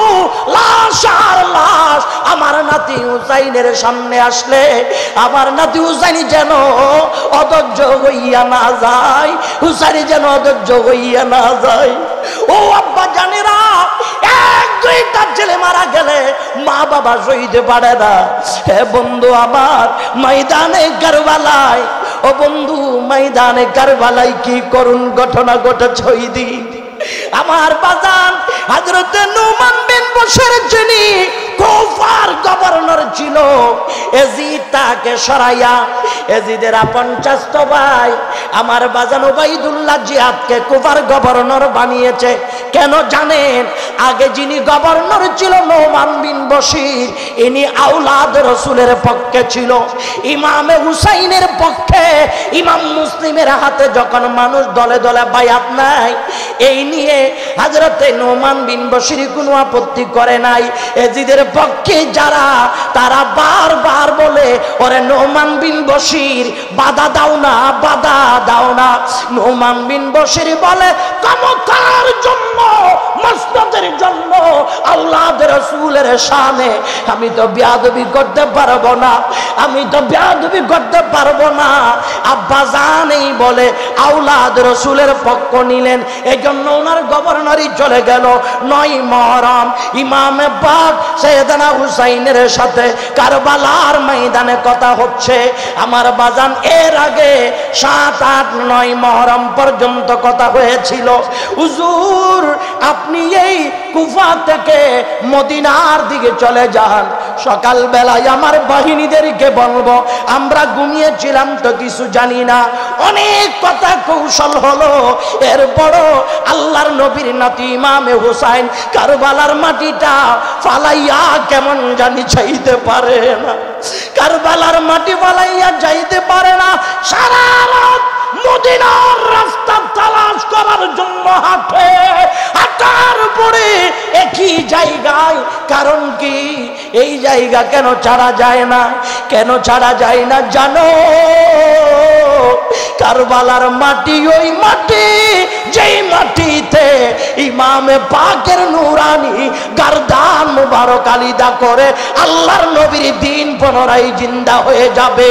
লাশ আর লাশ আমার নাতি হুসাইনের সামনে আসলে আমার নাতি হুসাইন যেন অধৈর্য হইয়া না যায়, হুসাইন যেন অধৈর্য হইয়া না যায়। ও আব্বা জানেরা, এক দুইটা ছেলে মারা গেলে মা বাবা সইতে পারে না। হে বন্ধু আমার, ময়দানে কারবালায়, ও বন্ধু ময়দানে কারবালায় কি করুণ ঘটনা ঘটেছে ওই দিন। আমার বাজান হযরত নুমান বিন বশর যিনি কুফার গভর্নর ছিল, এজিদ তাকে সরাইয়া এজিদের 50 ভাই আমার বাজান উবাইদুল্লাহ জিয়াদকে কুফার গভর্নর বানিয়েছে। কেন জানেন? আগে যিনি গভর্নর ছিল নুমান বিন বশির, ইনি আওলাদ রাসূলের পক্ষে ছিল, ইমামে হুসাইনের পক্ষে। ইমাম মুসলিমের হাতে যখন মানুষ দলে দলে বায়াত নেয়, এই নিয়ে হযরতে নুমান বিন বশির কোনো আপত্তি করে নাই। এজিদের পক্ষে যারা, তারা বারবার বলে ওরে নুমান বিন বশির বাধা দাও না, বাধা দাও না। নুমান বিন বশির বলে ক্ষমতার জন্য, মসনদের জন্য, আওলাদ রাসূলের শানে আমি তো বেয়াদবি করতে পারবো না, আমি তো বেয়াদবি করতে পারবো না। আব্বা জানেই বলে আওলাদ রাসূলের পক্ষ নিলেন, এজন্য ওনার গভর্নরই চলে গেল। 9 মুহররম ইমামে পাক সাইয়েদনা হুসাইনের সাথে কারবালার ময়দানে কথা হচ্ছে। আমার বাজান এর আগে 7, 8, 9 মুহররম পর্যন্ত কথা হয়েছিল। হুজুর আপনি এই কুফা থেকে মদিনার দিকে চলে যান, সকাল বেলায় আমার বাহিনীদেরকে বলবো আমরা ঘুমিয়েছিলাম তো কিছু জানি না, অনেক কথা কৌশল হলো। এরপর আল্লাহর নবীর নাতি ইমামে হুসাইন কারবালার মাটিটা ফালাইয়া কেমন জানি চাইতে পারে না, কারবালার মাটি ফালাইয়া যাইতে পারে না। সারা রাত মদিনার রাস্তা তালাশ করার জন্য হাঁটে, হাঁটার পরে একই জায়গায়। কারণ কি এই জায়গা কেন ছাড়া যায় না? কেন ছাড়া যায় না জানো? কারবালার মাটি ওই মাটি যেই মাটিতে ইমামে পাকের নুরানি গারদান মুবারক আলিদা করে আল্লাহর নবীর দিন পুনরায় জিন্দা হয়ে যাবে।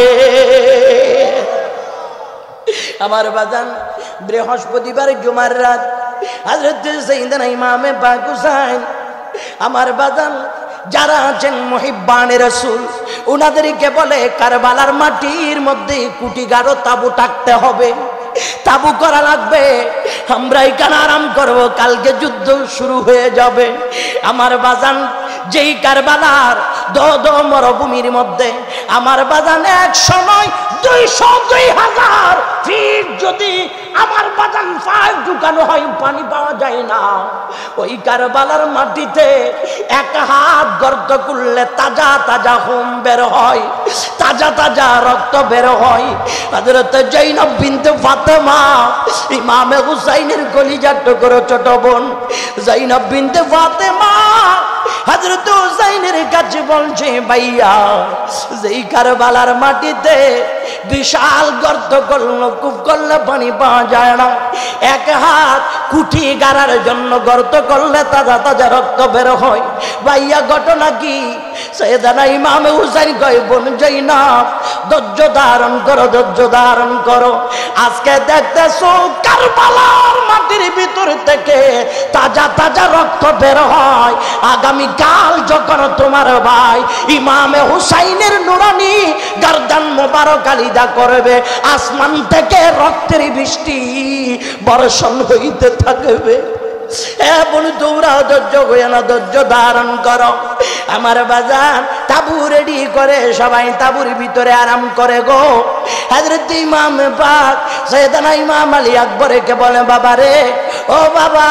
আমার বাজান বৃহস্পতিবার জুমার রাত হযরত সাইয়েদনা ইমামে পাক হুসাইন, আমার বাজান যারা আছেন মুহিব্বানে রাসূল, উনাদেরকে বলে কারবালার মাটির মধ্যে কুটি গাড়ো তাবু টাকতে হবে, তাবু করা লাগবে, আমরা এখানে আরাম করব, কালকে যুদ্ধ শুরু হয়ে যাবে। আমার বাজান যেই কারবালার দো মরুভূমির মধ্যে আমার বাজান এক সময় 200-2000 ফিট যদি আমার বাজান পায়ে ঢুকানো হয় পানি পাওয়া যায় না। ওই কারবালার মাটিতে 1 হাত গর্ত করলে তাজা তাজা খুন বের হয়, তাজা তাজা রক্ত বের হয়। হযরত জৈনব বিনতে ফাতেমা ইমামে হুসাইনের কলিজার টুকরো ছোট বোন জৈনব বিনতে ফাতেমা হযরত হুসাইনের কাছে বলছে, ভাইয়া যেই কারবালার মাটিতে বিশাল গর্ত করলো, কূপ করলে পানি পাওয়া যায় না, 1 হাত কুঠি গাড়ার জন্য গর্ত করলে তাজা তাজা রক্ত বের হয়। ভাইয়া ঘটনা কি? সাইয়েদনা ইমামে হুসাইন কয়, বোন জৈনব ধৈর্য ধারণ করো, ধৈর্য ধারণ করো। আজকে দেখতেছো কারবালার মাটির ভিতর থেকে তাজা তাজা রক্ত বের হয়, আগামী কাল যখন তোমার ভাই ইমামে হুসাইনের নুরানি গারদান মোবারক আলিদা করবে, আসমান থেকে রক্তের বৃষ্টি বর্ষণ হইতে থাকবে। তোমরা ধৈর্য হয়ে না, ধৈর্য ধারণ করো। আমার বাজান তাবু রেডি করে সবাই তাবুর ভিতরে আরাম করে গো। হযরত ইমাম পাক সাইয়েদনা ইমাম আলী আকবরকে বলে, বাবা রে, ও বাবা,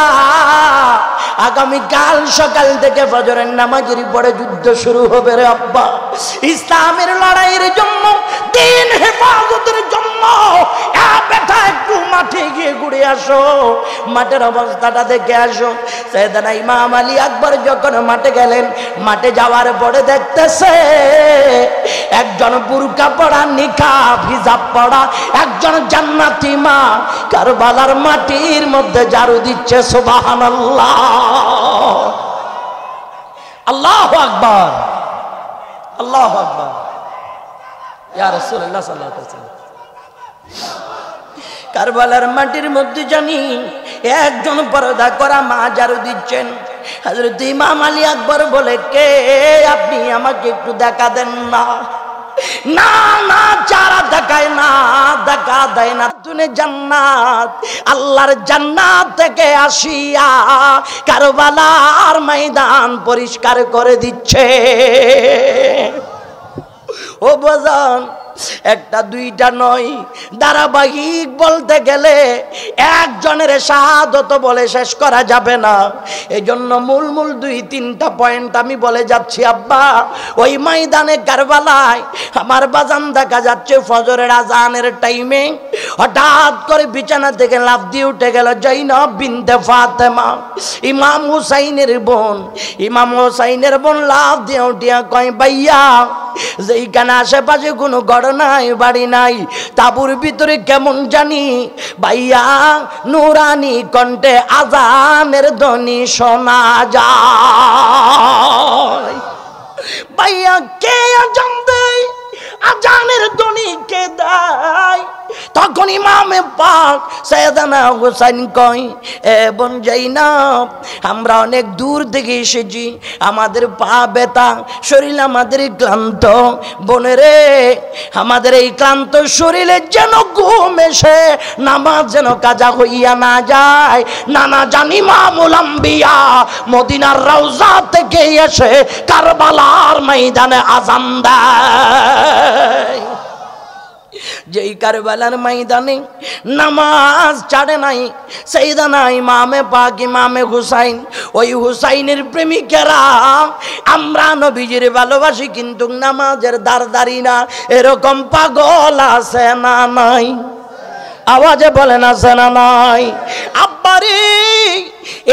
আগামীকাল সকাল থেকে ফজরের নামাজের পরে যুদ্ধ শুরু হবে রে আব্বা। ইসলামের লড়াইয়ের জন্য, দিন হেফাজতের জন্য বেটা একটু মাঠে গিয়ে ঘুরে আসো, মাঠের অবস্থাটা দেখে আসো। সাইয়েদনা ইমাম আলী আকবর যখন মাঠে গেলেন, মাঠে যাওয়ার পরে দেখতেছে একজন বুরকা পরা, নিকাব হিজাব পরা একজন জান্নাতি মা কারবালার মাটির মধ্যে ঝাড়ু দিচ্ছে। সুবহানাল্লাহ, আল্লাহু আকবার, আল্লাহু আকবার, ইয়া রাসূলুল্লাহ সাল্লাল্লাহু আলাইহি ওয়াসাল্লাম। কারবালার মাটির মধ্যে জানি একজন পর্দা করা মা ঝাড়ু দিচ্ছেন। হযরত ইমাম আলী আকবর বলে, কে আপনি, আমাকে একটু দেখা দেন না। না না, চারা দেখায় না, দেখা দেয় না। তুনে জান্নাত, আল্লাহর জান্নাত থেকে আসিয়া কারবালার ময়দান পরিষ্কার করে দিচ্ছে। ও বাজান, একটা দুইটা নয়, ধারাবাহিক বলতে গেলে একজনের শাহাদত বলে শেষ করা যাবে না। এই জন্য মূল মূল দুই তিনটা পয়েন্ট আমি বলে যাচ্ছি আব্বা। ওই ময়দানে কারবালায় আমার বাজান দেখা যাচ্ছে ফজরের আজানের টাইমে হঠাৎ করে বিছানা থেকে লাফ দিয়ে উঠে গেল জৈনব বিনতে ফাতেমা, ইমাম হুসাইনের বোন। ইমাম হুসাইনের বোন লাফ দিয়ে উঠিয়া কয়, ভাইয়া যেইখানে আশেপাশে কোনো ঘর নাই, বাড়ি নাই, তাবুর ভিতরে কেমন জানি ভাইয়া নুরানি কণ্ঠে আজানের ধ্বনি শোনা যায়। ভাইয়া কে আজান দেয়, আজানের ধ্বনি কে দেয়? তখন ইমামে পাক সাইয়েদনা হুসাইন কয়, এ বোন জাইনাব, আমরা অনেক দূর থেকে এসেছি, আমাদের পা ব্যথা, শরীর আমাদের ক্লান্ত। বোনেরে, আমাদের এই ক্লান্ত শরীরে যেন ঘুম এসে নামাজ যেন কাজা হইয়া না যায়। নানা জানি ইমামুল আম্বিয়া মদিনার রওজা থেকে এসে কারবালার ময়দানে আজান দেয়। যেই কারবালার ময়দানে নামাজ ছাড়ে নাই সাইয়েদনা ইমামে পাক ইমামে হুসাইন, ওই হুসাইনের প্রেমিকেরা আমরা নবীজির ভালোবাসি কিন্তু নামাজের দাঁড়দারি না, এরকম পাগল আছে না নাই? আওয়াজে বলেন আছে না নাই? আব্বারে,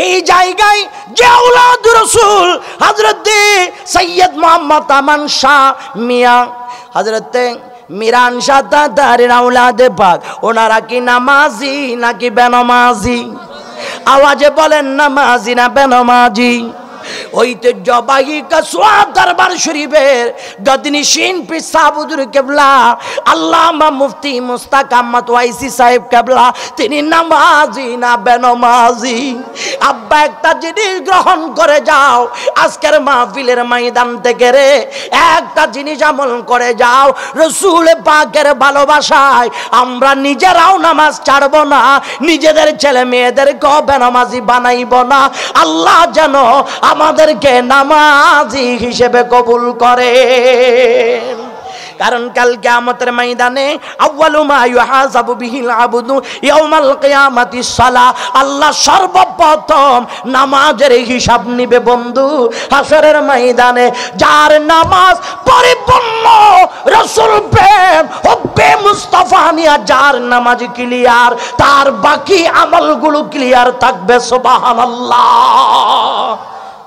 এই জায়গায় যে আওলাদ রাসূল হযরত সৈয়দ মুহাম্মদ আমান শাহ মিয়া, হযরত মিরান শাহ তাতারের আওলাদে পাক, ওনারা কি নামাজি নাকি বেনামাজি? আওয়াজে বলেন নামাজি না বেনামাজি? ঐতিহ্যবাহী কাসওয়া দরবার শরীফের গদিনিশিন পীর সাহেব হুজুর কেবলা আল্লামা মুফতি মুস্তাক আহমদ ওয়াইসি সাহেব কেবলা, তিনি নামাজি না বেনামাজি? আব্বা, একটা জিনিস গ্রহণ করে যাও আজকের মাহফিলের ময়দান থেকে রে, একটা জিনিস আমল করে যাও, রাসূল পাকের ভালোবাসায় আমরা নিজেরাও নামাজ ছাড়ব না, নিজেদের ছেলে মেয়েদেরকেও বেনামাজি বানাইব না। আল্লাহ যেন আমাদেরকে নামাজি হিসেবে কবুল করে। কারণ কাল কিয়ামতের ময়দানে আউয়ালু মা ইউহাসাবু বিহিল আবদু ইয়াউমাল কিয়ামাতিস সালাহ, আল্লাহ সর্বপ্রথম নামাজের হিসাব নিবে বন্ধু হাসরের ময়দানে। যার নামাজ পরিপূর্ণ রাসূল প্রেম হুব্বে মুস্তাফা নিয়া যার নামাজ ক্লিয়ার, তার বাকি আমলগুলো ক্লিয়ার থাকবে। সুবহানাল্লাহ।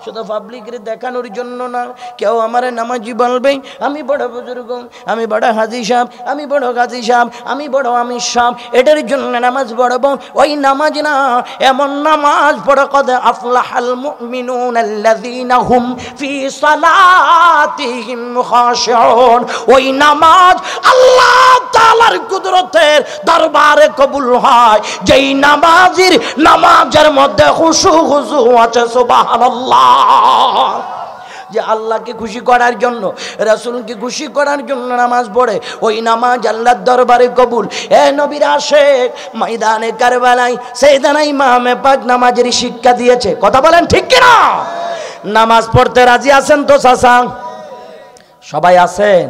শুধু পাবলিকের দেখানোর জন্য না, কেউ আমার নামাজি বলবে আমি বড় বুজুর্গ, আমি বড় হাজি সাহেব, আমি বড় গাজী সাহেব, আমি বড় আমির সাহেব, এটার জন্য নামাজ পড়ব। ওই নামাজ না, এমন নামাজ পড়ো কদ আফলাহাল মুমিনুন আল্লাযীনা হুম ফি সালাতিহিম খাশিউন। ওই নামাজ আল্লাহ তাআলার কুদরতের দরবারে কবুল হয় যেই নামাজির নামাজের মধ্যে খুশু খুশু আছে। সুবহানাল্লাহ। যে আল্লাহকে খুশি করার জন্য, রাসূলকে খুশি করার জন্য নামাজ পড়ে, ওই নামাজ আল্লাহর দরবারে কবুল। এ নবীর আশিক, ময়দানে কারবালায় সাইয়েদনা ইমামে পাক নামাজের শিক্ষা দিয়েছে। কথা বলেন ঠিক কি না? নামাজ পড়তে রাজি আছেন তো চাচা? সবাই আছেন?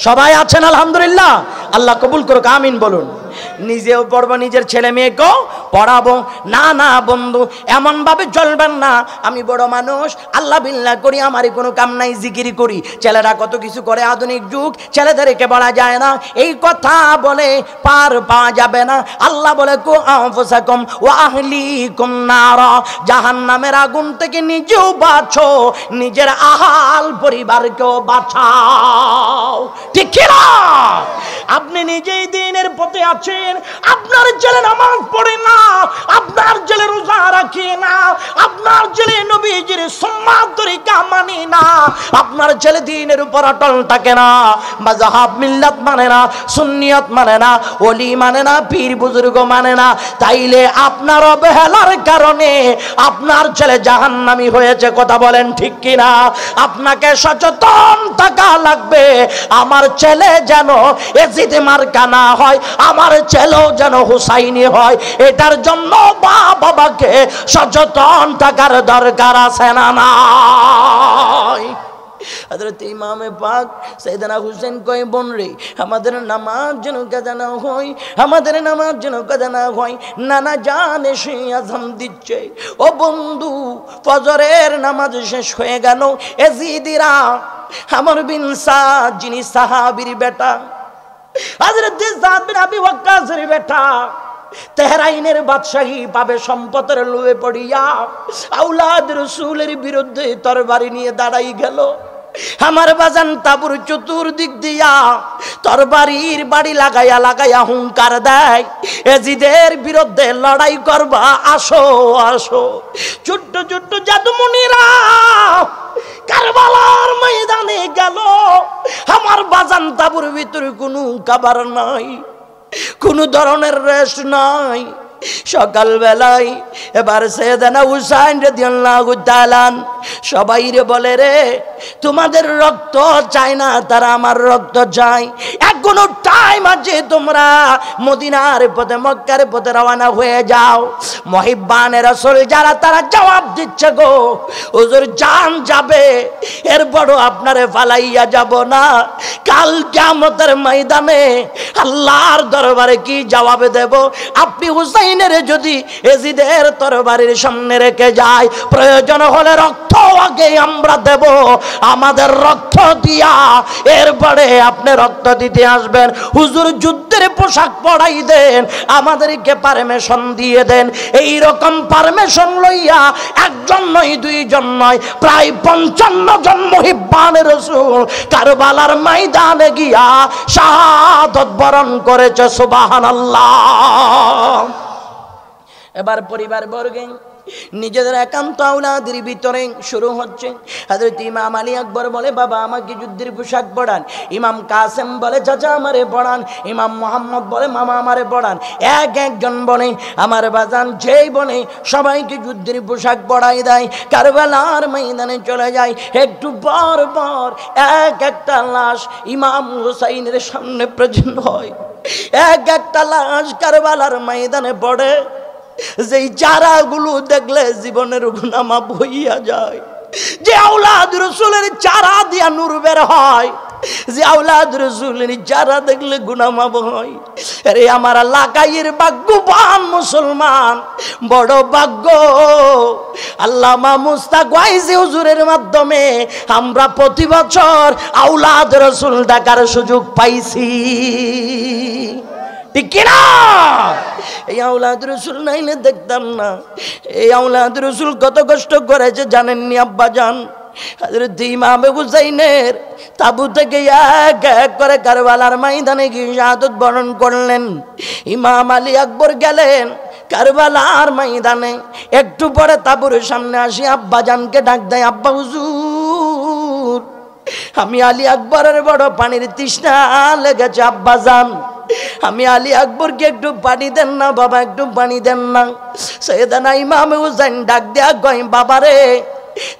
সবাই আছেন? আলহামদুলিল্লাহ। আল্লাহ কবুল করুক, আমিন বলুন। নিজেও পড়বো, নিজের ছেলে মেয়েকেও পড়াবো। না না বন্ধু, এমন ভাবে চলবেন না আমি বড় মানুষ, আল্লাহ বিল্লাহ করি, আমারই কোনো কাম নাই, জিকিরি করি। ছেলেরা কত কিছু করে, আধুনিক যুগ, ছেলেদেরকে বলা যায় না, এই কথা বলে পার পাওয়া যাবে না। আল্লাহ বলে কু আনফুসাকুম ওয়া আহলিকুম নারা, জাহান্নামের আগুন থেকে নিজেও বাঁচো, নিজের আহাল পরিবারকেও বাঁচাও। ঠিক কি না? আপনি নিজেই দ্বীনের পথে আছেন, আপনার ছেলে নামাজ পড়ে না, আপনার ছেলে রোজা রাখে না, আপনার ছেলে নবীজির সুন্নাত তরিকা মানে না, আপনার ছেলে দ্বীনের উপর অটল থাকে না, মাযহাব মিল্লাত মানে না, সুন্নিয়ত মানে না, ওলি মানে না, পীর বুজুর্গ মানে না, তাইলে আপনার অবহেলার কারণে আপনার ছেলে জাহান্নামী হয়েছে। কথা বলেন ঠিক কিনা? আপনাকে সচেতন থাকা লাগবে, আমার ছেলে যেন এজিদ মার্কা না হয়, আমার ছেলেও যেন হুসাইনি হয়। এটার জন্য বাবাকে সচেতন থাকার দরকার আছে না নাই? হযরত ইমামে পাক সাইয়েদনা হুসেন কয়, বোন রে, আমাদের নামাজ যেন কাজা না হয়, আমাদের নামাজ যেন কাজা না হয়। নানা জান এসে আযান দিচ্ছে, ও বন্ধু ফজরের নামাজ শেষ হয়ে গেল, এজিদিরা আমর বিন সাদ যিনি সাহাবীর বেটা, হযরত সাদ বিন আবি ওয়াক্কাসের বেটা, তেহরাইনের বাদশাহী পাবে সম্পদের লোভে পড়িয়া আওলাদ রাসূলের বিরুদ্ধে তরবারি নিয়ে দাঁড়াই গেল। আমার বাজান তাবুর চতুর্দিক দিয়া তরবারির বাড়ি লাগাইয়া লাগাইয়া হুঙ্কার দেয়, এজিদের বিরুদ্ধে লড়াই করবা, আসো আসো। ছোট্ট ছোট্ট জাদুমণিরা কারবালার ময়দানে গেল। আমার বাজান তাবুর ভিতরে কোনো খাবার নাই, কোন ধরনের রেস্ট নাই। সকাল বেলায় এবার সাইয়েদনা হুসাইন রাদিয়াল্লাহু তাআলা সবাই রে বলে, রে তোমাদের রক্ত চাই না, তারা আমার রক্ত চায়। এখনো টাইম আছে, তোমরা মদিনার পথে মক্কার পথে রওনা হয়ে যাও। মুহিব্বানে রাসূল যারা, তারা জবাব দিচ্ছে, গো হুজুর জান যাবে, এরপরও আপনারে ফালাইয়া যাব না। কাল কিয়ামতের ময়দানে আল্লাহর দরবারে কি জবাব দেব? আপনি হুসাইনের যদি এজিদের তরবারির সামনে রেখে যায়, প্রয়োজন হলে রক্ত আগে আমরা দেব, আমাদের রক্ত দিয়া এরপরে আপনি রক্ত দিতে আসবেন। হুজুর যুদ্ধের পোশাক পরাই দেন, আমাদেরকে পারমিশন দিয়ে দেন। এই রকম পারমিশন লইয়া একজন নয়, দুইজন নয়, প্রায় 55 জন মুহিব্বানে রাসূল কারবালার ময়দানে গিয়া শাহাদাত বরণ করেছে। সুবহানাল্লাহ। এবার পরিবার বর্গে নিজেদের একান্ত আওলাদের ভিতরে শুরু হচ্ছে। হযরত ইমাম আলী আকবর বলে, বাবা আমাকে যুদ্ধের পোশাক পরান। ইমাম কাসেম বলে, চাচা আমারে পরান। ইমাম মুহাম্মদ বলে, মামা আমারে পরান। এক একজন বলে, আমার বাজান যেই বলে সবাইকে যুদ্ধের পোশাক পরাই দেয়। কারবালার ময়দানে চলে যায়। একটু পর পর এক একটা লাশ ইমাম হুসাইনের সামনে প্রেজেন্ট হয়। এক একটা লাশ কারবালার ময়দানে পড়ে, যেই চারাগুলো দেখলে জীবনের গুনাহ মাফ হইয়া যায়। যে আওলাদ রাসূলের চারা দিয়া নূর বের হয়, যে আওলাদ রাসূলের চারা দেখলে গুনাহ মাফ হয়। আরে আমার লাগাইয়ের ভাগ্যবান মুসলমান, বড় ভাগ্য। আল্লামা মুস্তাক ওয়াইজি হুজুরের মাধ্যমে আমরা প্রতি বছর আওলাদ রাসূল ডাকার সুযোগ পাইছি। ঠিক কিনা? এই আওলাদ রাসূল নাইলে দেখতাম না। এই আওলাদ রাসূল কত কষ্ট করেছে জানেননি আব্বাজান? হযরত ইমাম হুসাইনের তাবু থেকে এক এক করে কারবালার ময়দানে গিয়ে শাহাদাত বরণ করলেন। ইমাম আলী আকবর গেলেন কারবালার ময়দানে। একটু পরে তাবুর সামনে আসি আব্বাজানকে ডাক দেয়, আব্বা হুজুর, আমি আলী আকবরের বড় পানির তৃষ্ণা লেগেছে আব্বাজান, আমি আলী আকবরকে একটু পানি দেন না বাবা, একটু পানি দেন না। সাইয়েদনা ইমাম হুসাইন ডাক দেয়া কয়, বাবা রে,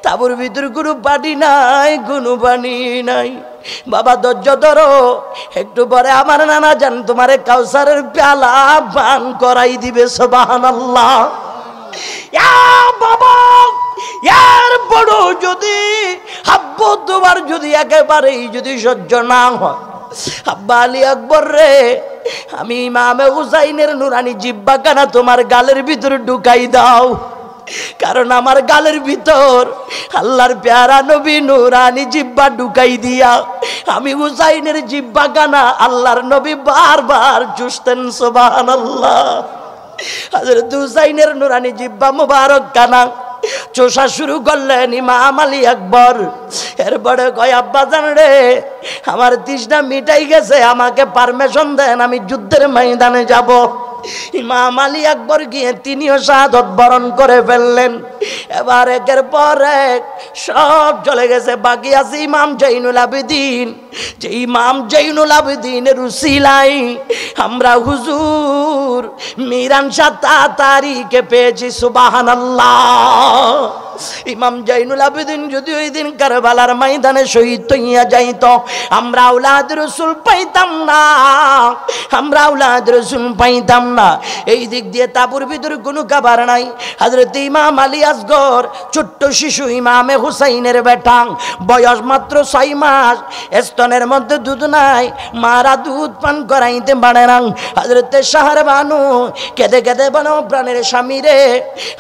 তাবুর ভিতর কোনো পানি নাই, কোনো পানি নাই। বাবা ধৈর্য ধরো, একটু পরে আমার নানা জান তোমারে কাউসারের পেয়ালা পান করাই দিবে। সুবহানাল্লাহ। বাবা এর বড় যদি হাব্বু তোমার যদি একেবারেই যদি সহ্য না হয়, আব্বা আলী আকবর রে, আমি ইমামে হুসাইনের নুরানি জিহ্বাখানা তোমার গালের ভিতরে ঢুকাই দাও, কারণ আমার গালের ভিতর আল্লাহর প্যারা নবী নুরানি জিহ্বা ঢুকাই দিয়া আমি হুসাইনের জিহ্বাখানা আল্লাহর নবী বারবার চুষতেন। সুবহানাল্লাহ। হযরত হুসাইনের নুরানি জিহ্বা মুবারক খানা চোষা শুরু করলেন ইমাম আলী আকবর। এরপরে কয় আব্বা জান রে, আমার তৃষ্ণা মিটাই গেছে, আমাকে পারমিশন দেন, আমি যুদ্ধের ময়দানে যাব। ইমাম আলী আকবর গিয়ে তিনিও শাহাদত বরণ করে ফেললেন। এবার একের পর এক সব চলে গেছে, বাকি আছে ইমাম জৈনুল আবেদিন। যে ইমাম জৈনুল আবেদিনের উসিলাই আমরা হুজুর মিরান শাহ তাতারীকে পেয়েছি। সুবহানাল্লাহ। ইমাম জৈনুল আবেদিন যদি ওই দিন কারবালার ময়দানে শহীদ হইয়া যাইত, আমরা আওলাদ রাসূল পাইতাম না, আমরা আওলাদ রাসূল পাইতাম না। এই দিক দিয়ে তাবুর ভিতরে কোনো খাবার নাই। হযরত ইমাম আলী আসগর ছোট্ট শিশু ইমামে হুসাইনের বেটা, বয়স মাত্র 6 মাস, স্তনের মধ্যে দুধ নাই, মারা দুধ পান করাইতে পারে না। হযরত শাহরবানু কেঁদে কেঁদে বলো প্রাণের স্বামী রে,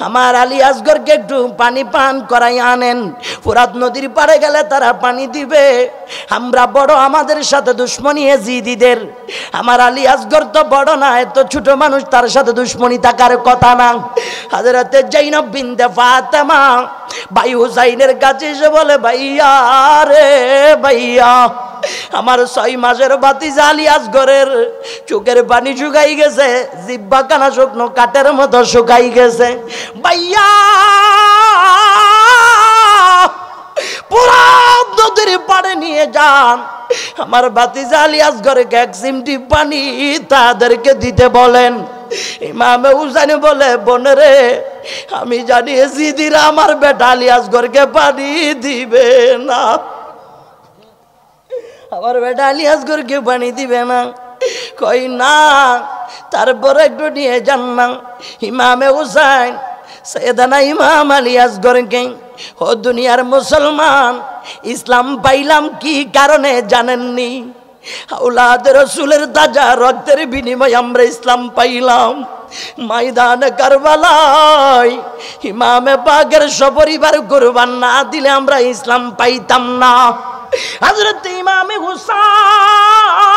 আমার আলী আসগরকে একটু পানি পান করাই আনেন, ফুরাত নদীর পাড়ে গেলে তারা পানি দিবে। আমরা বড়, আমাদের সাথে দুশ্মনী এজিদিদের। আমার আলী আসগর তো বড় না, এত ছোট মানুষ, তার সাথে দুশ্মনী থাকার কথা না। হযরতে জৈনব বিনতে ফাতেমা ভাই হুসাইনের কাছে এসে বলে, ভাইয়া রে ভাইয়া, আমার 6 মাসের ভাতিজা আলী আসগরের চোখের পানি শুকাই গেছে, জিহ্বা কানা শুকনো কাঠের মতো শুকাই গেছে। ভাইয়া পুরা নদীর পাড়ে নিয়ে যান, আমার ভাতিজা আলী আসগরকে 1 চিমটি পানি তাদেরকে দিতে বলেন। ইমামে হুসাইন বলে, বোন রে, আমি জানি জিদিরা আমার বেটা আলী আসগরকে পানি দিবে না, আমার বেটা আলী আসগরকে পানি দিবে না। কই না, তারপরে একটু নিয়ে যান না। ইমামে হুসাইন সৈয়দনা ইমাম আলী আসগরকে, ও দুনিয়ার মুসলমান, ইসলাম পাইলাম কি কারণে জানেননি? আওলাদ রাসূলের তাজা রক্তের বিনিময়ে আমরা ইসলাম পাইলাম। ময়দানে কারবালায় ইমামে পাকের সপরিবার কুরবান না দিলে আমরা ইসলাম পাইতাম না। হযরত ইমামে হুসাইন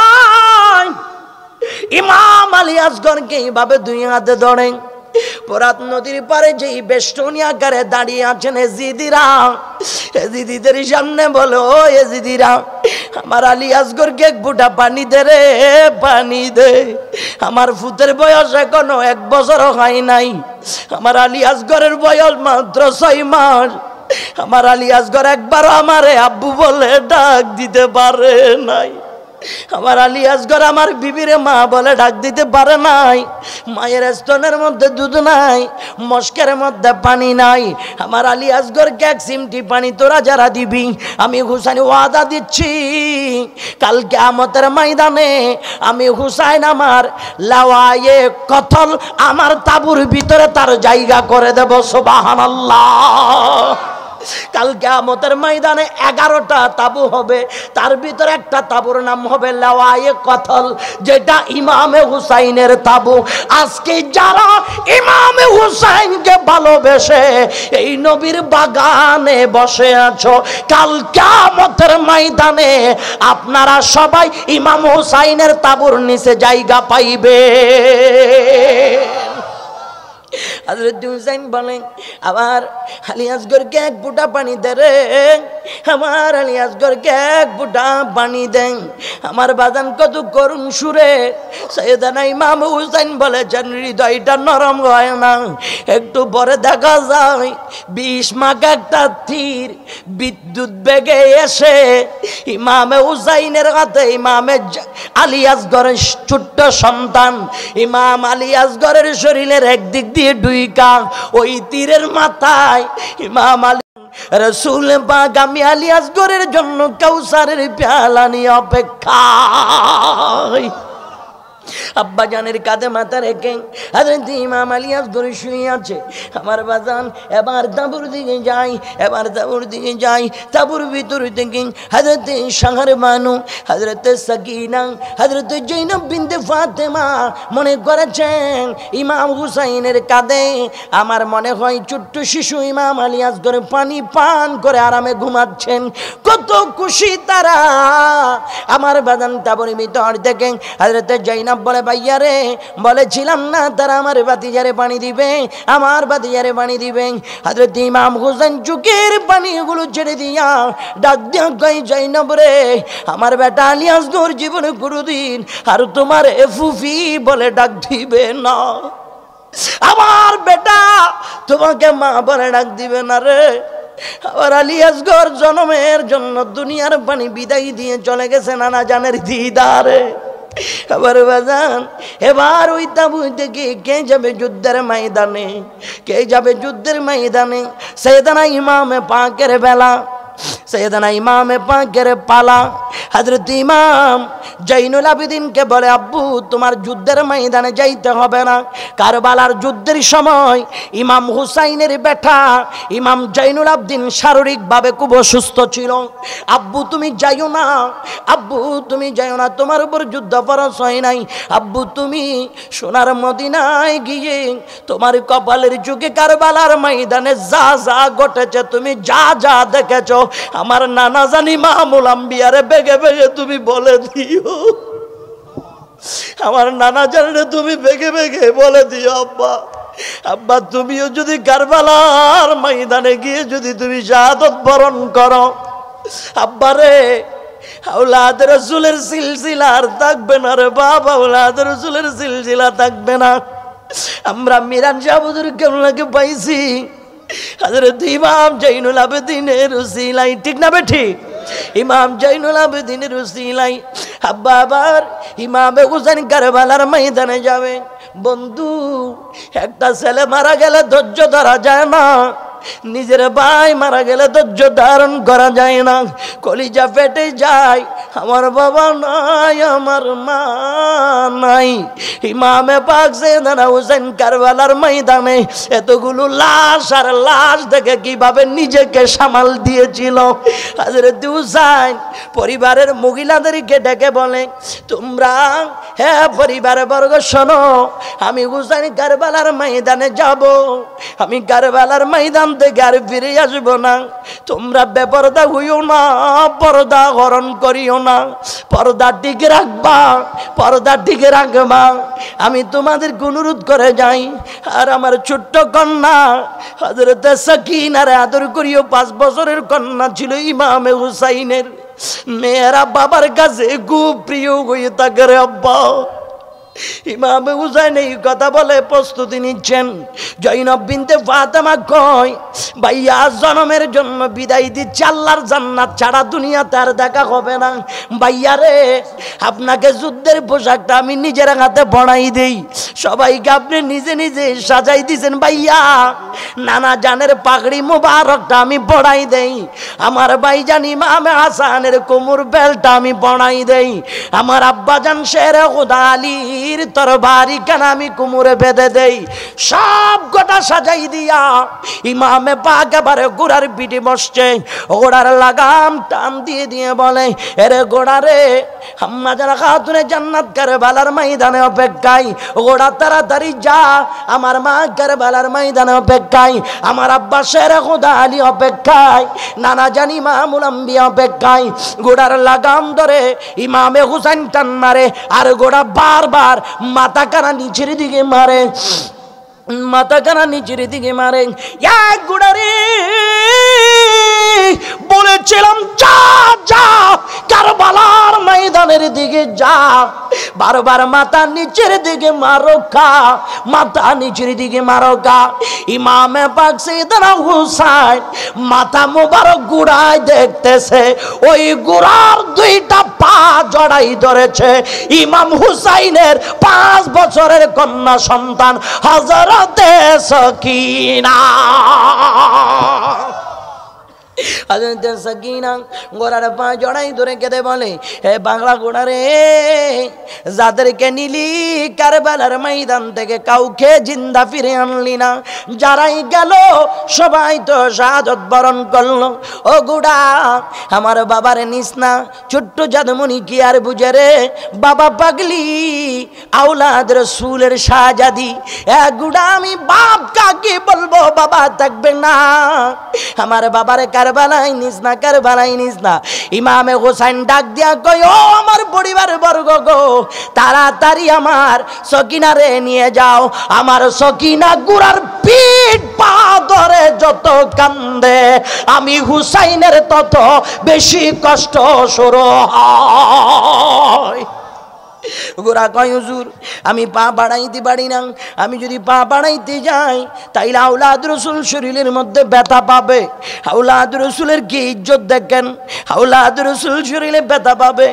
ইমাম আলী আসগরকে এইভাবে 2 হাতে ধরেন, ফোরাত নদীর পারে যেই বেষ্টনী আকারে দাঁড়িয়ে আছেন এজিদিরা, এজিদিদের সামনে বলো, ও এজিদিরা, আমার আলী আসগরকে 1 ফুটা পানি দে রে, পানি দে। আমার ফুতের বয়স এখনো 1 বছরও হয় নাই, আমার আলী আসগরের বয়স মাত্র 6 মাস। আমার আলী আসগর একবারও আমারে আব্বু বলে ডাক দিতে পারে নাই, আমার আলী আসগর আমার বিবিরে মা বলে ডাক দিতে পারে নাই। মায়ের স্তনের মধ্যে দুধ নাই, মস্কের মধ্যে পানি নাই। আমার আলী আসগরকে 1 চিমটি পানি তোরা যারা দিবি, আমি হুসাইন ওয়াদা দিচ্ছি, কাল কিয়ামতের ময়দানে আমি হুসাইন আমার লাওয়ায়ে কতল আমার তাবুর ভিতরে তার জায়গা করে দেব। সুবহানাল্লাহ। কাল কিয়ামতের ময়দানে 11টা তাবু হবে, তার ভিতরে একটা তাবুর নাম হবে লাওয়ায়ে কতল, যেটা ইমামে হুসাইনের তাবু। আজকে যারা ইমামে হুসাইনকে ভালোবেসে এই নবীর বাগানে বসে আছো, কাল কিয়ামতের ময়দানে আপনারা সবাই ইমাম হুসাইনের তাবুর নিচে জায়গা পাইবে। হযরত হুসাইন বলেন, আমার আলী আসগরকে 1 ফুটা পানি দে রে, আমার আলী আসগরকে 1 ফুটা পানি দেন। আমার বাজান কত করুণ সুরে সৈয়দনা ইমাম হুসাইন বলেছেন, হৃদয়টা নরম হয় না। একটু পরে দেখা যায় 20 মাঘ একটা তীর বিদ্যুৎ বেগে এসে ইমামে হুসাইনের হাতে, ইমামে আলী আসগরের ছোট্ট সন্তান ইমাম আলী আসগরের শরীরের একদিক দিয়ে ঢুইকা ওই তীরের মাথায় ইমাম আলী রাসূল পাক আমি আলী আসগরের জন্য কাউসারের পেয়ালা নিয়ে অপেক্ষায়। আব্বা জানের কাঁধে মাথা রেখে হযরত ইমাম আলী আসগর শুয়ে আছে। আমার বাজান এবার তাঁবুর দিকে যাই, এবার তাঁবুর দিকে যাই। তাঁবুর ভিতর থেকে হযরত শাহর বানু, হযরত সাকিনা, হযরত জৈনব বিনতে ফাতেমা মনে করেছেন ইমাম হুসাইনের কাঁধে আমার মনে হয় ছোট্ট শিশু ইমাম আলী আসগর পানি পান করে আরামে ঘুমাচ্ছেন। কত খুশি তারা। আমার বাজান তাঁবুর ভিতর থেকে হযরত জৈনব বলে, ভাইয়া রে বলেছিলাম না তারা আমার ভাতিজারে পানি দিবে, আমার ভাতিজারে পানি দিবে। হযরত ইমাম হোসেন চোখের পানিগুলো ছেড়ে দিয়া ডাক দিয়া কয়, জৈনব রে আমার বেটা আলী আসগর জীবনে কোনোদিন আর তোমার ফুফি বলে ডাক দিবে না, আমার বেটা তোমাকে মা বলে ডাক দিবে না রে। আবার আলী আসগর জন্মের জন্য দুনিয়ার পানি বিদায় দিয়ে চলে গেছে নানা জানের দিদারে। আবার বাজান এবার ওই তাঁবু থেকে কে যাবে যুদ্ধের ময়দানে, কে যাবে যুদ্ধের ময়দানে? সাইয়েদনা ইমামে পাকের বেলা, সাইয়েদনা ইমামে পাকের পালা। হযরত ইমাম জৈনুল আবেদিনকে বলে, আব্বু তোমার যুদ্ধের ময়দানে যাইতে হবে না। কারবালার যুদ্ধের সময় ইমাম হুসাইনের বেটা ইমাম জৈনুল আবেদিন শারীরিকভাবে খুব অসুস্থ ছিল। আব্বু তুমি যাইও না, আব্বু তুমি যাইও না, তোমার উপর যুদ্ধ ফরজ হয় নাই। আব্বু তুমি সোনার মদিনায় গিয়ে তোমার কপালের যুগে কারবালার ময়দানে যা যা ঘটেছে তুমি যা যা দেখেছ আমার নানা জানি ইমামুল আম্বিয়ারে বেগে বেগে তুমি বলে দিও, আমার নানা জানে তুমি বেগে বেগে বলে দিও। আব্বা আব্বা তুমিও যদি কারবালার ময়দানে গিয়ে যদি তুমি শাহাদত বরণ করো, আব্বা রে আওলাদ রাসূলের সিলসিলা আর থাকবে না রে বাবা, আওলাদ রাসূলের সিলসিলা থাকবে না। আমরা মিরান শাহ হুজুর কেমনকে পাইছি হযরত ইমাম জৈনুল আবেদিনের উসিলাই, ঠিক না বেঠি? ইমাম জৈনুল আবেদিনের উসিলাই আব্বা আবার ইমামে হুসাইন কারবালার ময়দানে যাবে। বন্ধু একটা ছেলে মারা গেলে ধৈর্য ধরা যায় না, নিজের ভাই মারা গেলে ধৈর্য ধারণ করা যায় না, কলিজা ফেটে যায়। আমার বাবা নাই, আমার মা নাই। ইমামে পাক সাইয়েদনা হুসাইন কারবালার ময়দানে এতগুলো লাশ আর লাশ দেখে কিভাবে নিজেকে সামাল দিয়েছিল। হযরত হুসাইন পরিবারের মহিলাদেরকে ডেকে বলে, তোমরা হ্যাঁ পরিবার বর্গ শোনো, আমি হুসাইন কারবালার ময়দানে যাব, আমি কারবালার ময়দান থেকে আর ফিরে আসবো না। তোমরা বেপরদা হইও না, পর্দা হরণ করিও না, পর্দা টিকে রাখবা, পর্দা টিকে রাখবা। আমি তোমাদের অনুরোধ করে যাই। আর আমার ছোট্ট কন্যা হযরত সাকিনারে আদর করিও, 5 বছরের কন্যা ছিল ইমামে হুসাইনের। মেয়েরা বাবার কাছে খুব প্রিয় হয়ে থাকে রে আব্বা। ইমাম হুসাইন এই কথা বলে প্রস্তুতি নিচ্ছেন। জৈনব বিনতে ফাতেমা কয়, ভাইয়া জন্মের জন্য বিদায় দিচ্ছে, আল্লাহর জান্নাত ছাড়া দুনিয়াতে আর দেখা হবে না। ভাইয়া রে আপনাকে যুদ্ধের পোশাকটা আমি নিজের হাতে বানাই দেই, সবাইকে আপনি নিজে নিজে সাজাই দিয়েছেন। ভাইয়া নানা জানের পাগড়ি মুবারকটা আমি পড়াই দেই, আমার ভাইজান ইমামে হাসানের কোমর বেলটা আমি বানাই দেই, আমার আব্বাজান শেরে খুদা আলীর তরবারি কেন আমি কোমরে বেঁধে দেই। সব গোটা সাজাই দিয়া ইমামে পাক এবারে ঘোড়ার পিঠে বসছে, ঘোড়ার লাগাম টান দিয়ে দিয়ে বলে, এরে ঘোড়া রে আম্মা যারা খাতুনে জান্নাত কারবালার ময়দানে অপেক্ষায়, ঘোড়া তাড়াতাড়ি যা, আমার মা কারবালার ময়দানে অপেক্ষায়, আমার আব্বা শেরে খুদা আলী অপেক্ষায়, নানা জানি ইমামুল আম্বিয়া অপেক্ষায়। ঘোড়ার লাগাম ধরে ইমামে হুসাইন টান মারে, আর ঘোড়া বারবার মাথা কানা নিচের দিকে মারে, মাথা কানা নিচের দিকে মারে। এক ঘোড়ারে বলেছিলাম যা যা কারবালার ময়দানের দিকে যা, বারবার মাথা নিচের দিকে মারো কা, মাথা নিচের দিকে মারো কা। ইমামে পাক সাইয়েদনা হুসাইন মাথা মুবারক ঘুরায় দেখতেছে, ওই ঘোড়ার 2টা পা জড়াই ধরেছে ইমাম হুসাইনের 5 বছরের কন্যা সন্তান হযরতে সাকিনা। হযরত সাকিনা ঘোড়ার পা জড়াই ধরে কেঁদে বলে, হে বাংলা ঘোড়া রে, যাদেরকে নিলি কারবালার ময়দান থেকে কাউকে জিন্দা ফিরে আনলি না, যারাই গেল সবাই তো শাহাদত বরণ করলো। ও ঘোড়া, আমার বাবারে নিস না, ছোট্ট জাদুমণি কি আর বুঝে রে, বাবা পাগলি আওলাদ রাসূলের শাহজাদি। গুড়া আমি বাপ কাকে বলবো, বাবা থাকবে না, আমার বাবারে কারবালায় নিস না, কারবালায় নিস না। ইমামে হোসেন ডাক দিয়া কই, ও আমার পরিবার বর্গ গো, তাড়াতাড়ি আমার সকিনারে নিয়ে যাও। আমার সকিনা গুড়ার পিঠ পা ধরে যত কান্দে, আমি হুসাইনের তত বেশি কষ্ট শুরু হয়। গোরা কয়, হুজুর আমি পা বাড়াইতে পারি না, আমি যদি পা বাড়াইতে যাই তাইলে আওলাদ রাসূল শরীরের মধ্যে ব্যথা পাবে। আওলাদ রাসূলের কি ইজ্জত দেখেন, আওলাদ রাসূল শরীরে ব্যথা পাবে।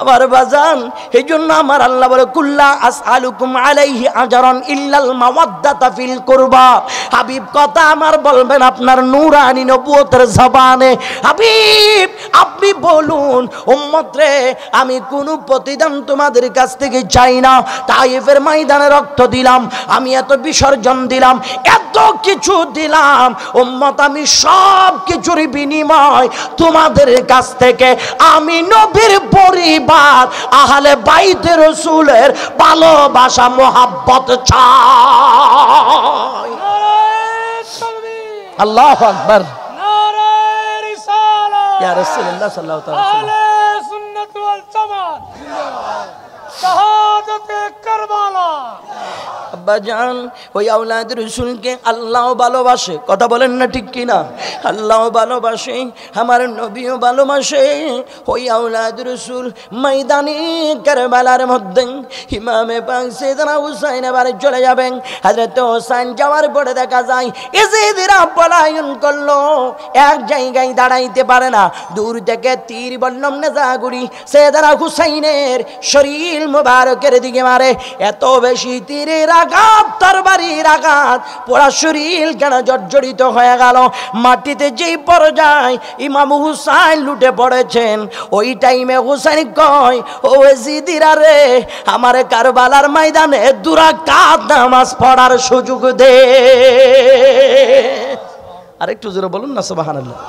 আমার বাজান, এই জন্য আমার আল্লাহ বলে, কুল্লা আসআলুকুম আলাইহি আজরান ইল্লাল মাওয়াদ্দাতা ফিল কুরবা। হাবিব কথা আমার বলবেন আপনার নূরানি নবুয়তের জবানে। হাবিব আপনি বলুন, উম্মত রে, আমি কোনো প্রতিদান তোমাদের কাছ থেকে চাই না। তাইফের ময়দানে রক্ত দিলাম, আমি এত বিসর্জন দিলাম, এত কিছু দিলাম, উম্মত আমি সব কিছুর বিনিময় তোমাদের কাছ থেকে আমি নবীর পরিবার আহলে বাইতে রাসূলের ভালোবাসা মোহাব্বত চাই। আল্লাহু আকবার, নারে রিসালাত, ইয়া রাসূলুল্লাহ সাল্লাল্লাহু আলাইহি ওয়াসাল্লাম, আহলে সুন্নাত ওয়াল জামাত, শাহাদাতে কারবালা। আব্বাজান, ওই আওলাদ রাসূলকে আল্লাহ ভালোবাসে, কথা বলেন না ঠিক কিনা? আল্লাহ ভালোবাসে, আমার নবীও ভালোবাসে। ওই আওলাদ রাসূল ময়দানে কারবালার মধ্যে ইমামে পাক সাইয়েদনা হুসাইন বাড়ি চলে যাবেন। হযরত হুসাইন যাওয়ার পরে দেখা যায় ইজিদরা পলায়ন করলো, এক জায়গায় দাঁড়াইতে পারে না, দূর থেকে তীর বল্লম নেজাগুড়ি সাইয়েদনা হুসাইনের শরীর মুবারকের দিকে মারে। এত বেশি তীরের আঘাত, তরবারির আঘাত, পুরা শরীর কেন জর্জরিত হয়ে গেল। মাটিতে যেই পর্যায় ইমাম হুসাইন লুটে পড়েছেন, ওই টাইমে হুসাইন কয়, ও জিদিরা রে, আমার কারবালার ময়দানে দুরাকাত নামাজ পড়ার সুযোগ দে। আরেকটু জোরে বলুন না সুবহানাল্লাহ।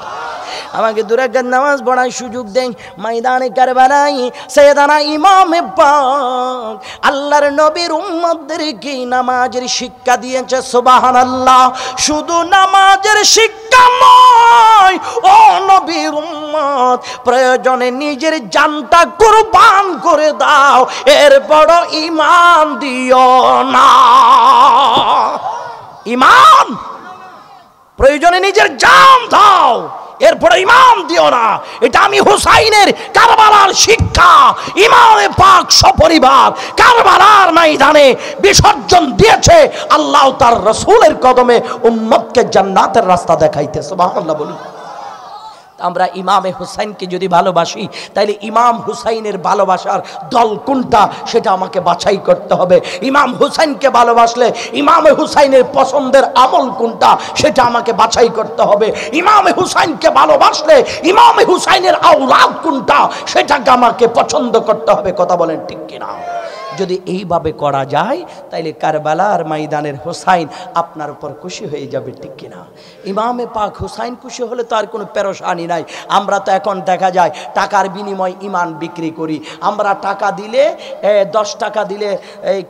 আমাকে দুরাকাত নামাজ পড়ার সুযোগ দেন। ময়দানে কারবালায় সাইয়েদনা ইমামে পাক আল্লাহর নবীর উম্মতদেরকে নামাজের শিক্ষা দিয়েছে, সুবহানাল্লাহ। শুধু নামাজের শিক্ষা নয়, ও নবীর উম্মত, প্রয়োজনে নিজের জানটা কুরবান করে দাও, এরপরও ঈমান দিও না। ঈমান, প্রয়োজনে নিজের জান দাও, এরপরে ইমাম দিও না। এটা আমি হুসাইনের কারবালার শিক্ষা। ইমামে পাক সপরিবার কারবালার ময়দানে বিসর্জন দিয়েছে, আল্লাহ তার রাসূলের কদমে উম্মতকে জান্নাতের রাস্তা দেখাইতে। সুবহানাল্লাহ বলুন। আমরা ইমামে হুসাইনকে যদি ভালোবাসি, তাইলে ইমাম হুসাইনের ভালোবাসার দল কোনটা সেটা আমাকে বাছাই করতে হবে। ইমাম হুসাইনকে ভালোবাসলে ইমামে হুসাইনের পছন্দের আমল কোনটা সেটা আমাকে বাছাই করতে হবে। ইমামে হুসাইনকে ভালোবাসলে ইমামে হুসাইনের আওলাদ কোনটা সেটাকে আমাকে পছন্দ করতে হবে। কথা বলেন ঠিক কিনা? যদি এইভাবে করা যায় তাইলে কারবালার ময়দানের হুসাইন আপনার উপর খুশি হয়ে যাবে, ঠিক কিনা? ইমামে পাক হুসাইন খুশি হলে তো আর কোনো পেরেশানি নাই। আমরা তো এখন দেখা যায় টাকার বিনিময়ে ইমান বিক্রি করি। আমরা টাকা দিলে 10 টাকা দিলে